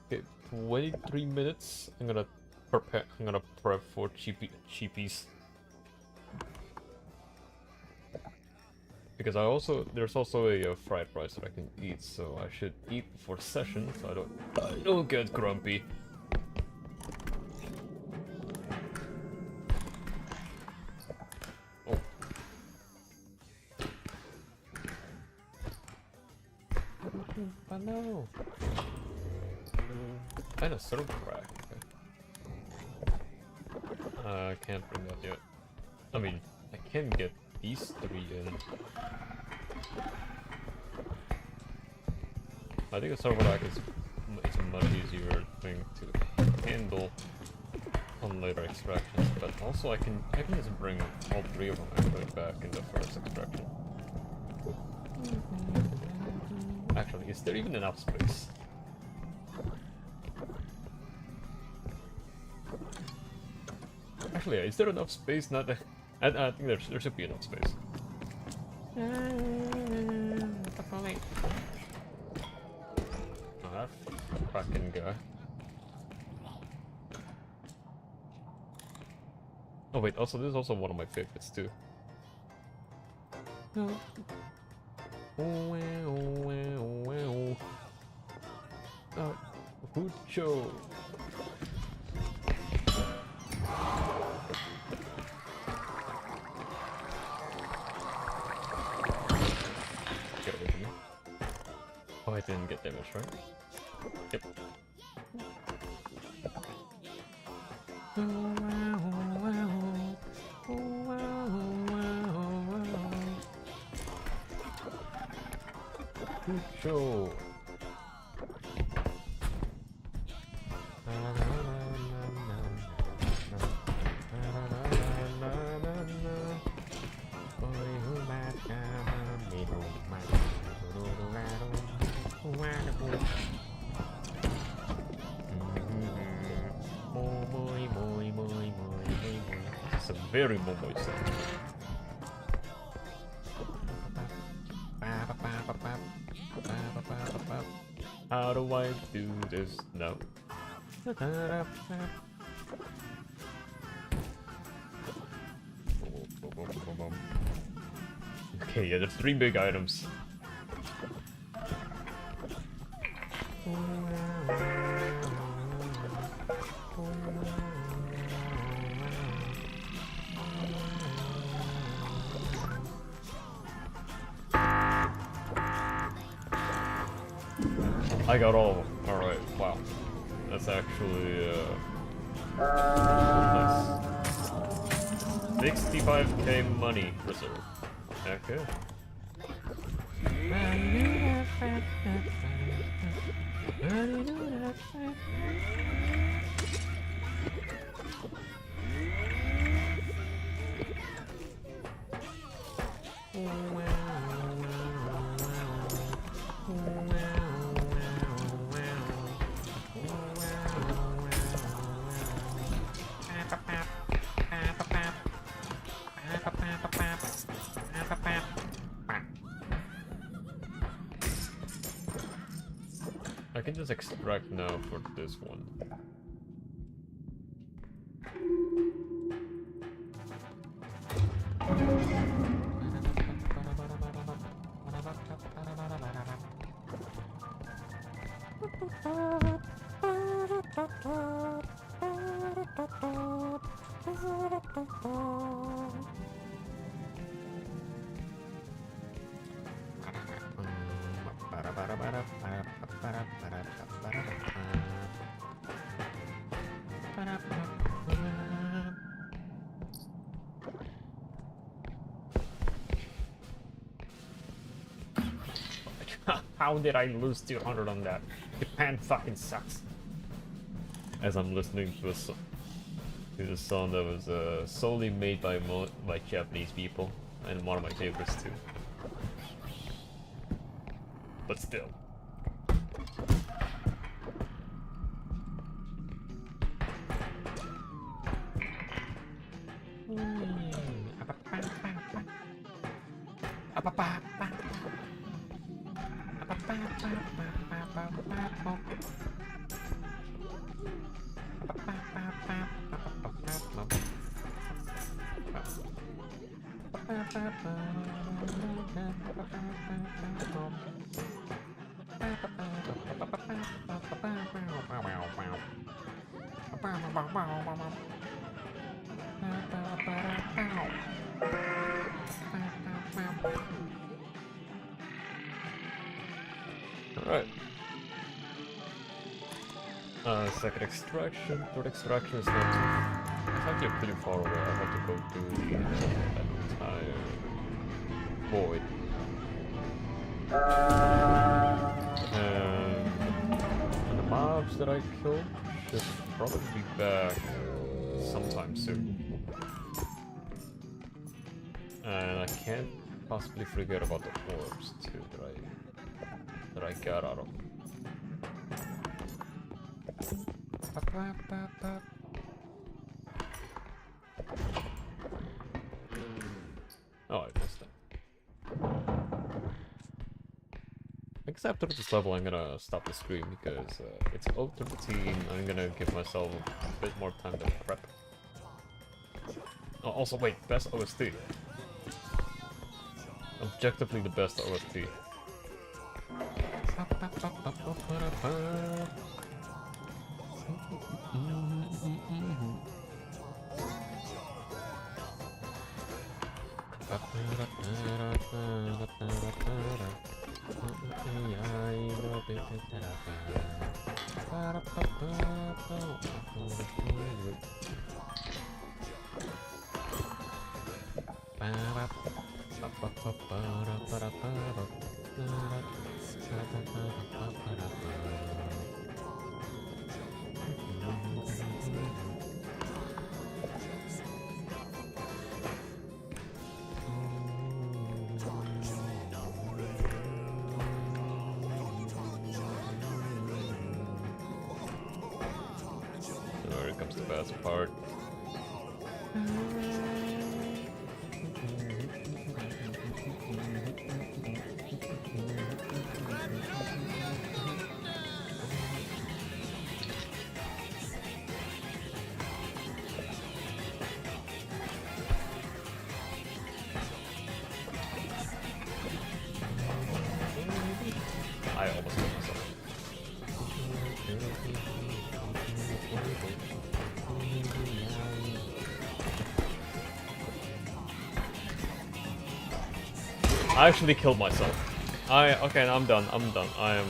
A: Okay, 23 minutes. I'm gonna prep for cheapies. Because there's also a fried rice that I can eat, so I should eat before session so I don't get grumpy. Oh. Hello. And a server crack. Okay. I can't bring that yet. I mean, I can get these 3 in. I think a server rack is a much easier thing to handle on later extractions, but also I can just bring all 3 of them actually back in the first extraction. Actually, is there even enough space? Actually, yeah, is there enough space? Not that I think there should be enough space. That fucking guy. Oh wait, also this is also one of my favorites too. Hucho. Get away from me. Oh, I didn't get damage, right? Yep. Hucho. It's a very momoy sound. How do I do this? No. Okay, yeah, there's 3 big items. I got all of them. Alright, wow. That's actually nice. 65k money reserve. Okay. I can just extract now for this one. How did I lose 200 on that? Japan fucking sucks. As I'm listening to a song that was solely made by Japanese people, and one of my favorites too. But still. Alright. Second extraction, third extraction is not too... It's actually pretty far away. I have to go through the entire void. And the mobs that I killed should probably be back sometime soon. And I can't possibly forget about the orbs too that I got out of. Oh, I missed it. I guess after this level I'm gonna stop the stream because it's 0:13. I'm gonna give myself a bit more time to prep. Oh, also wait, best OST. Objectively the best OST. Here comes the best part. I almost killed myself. I actually killed myself. Okay, I'm done. I am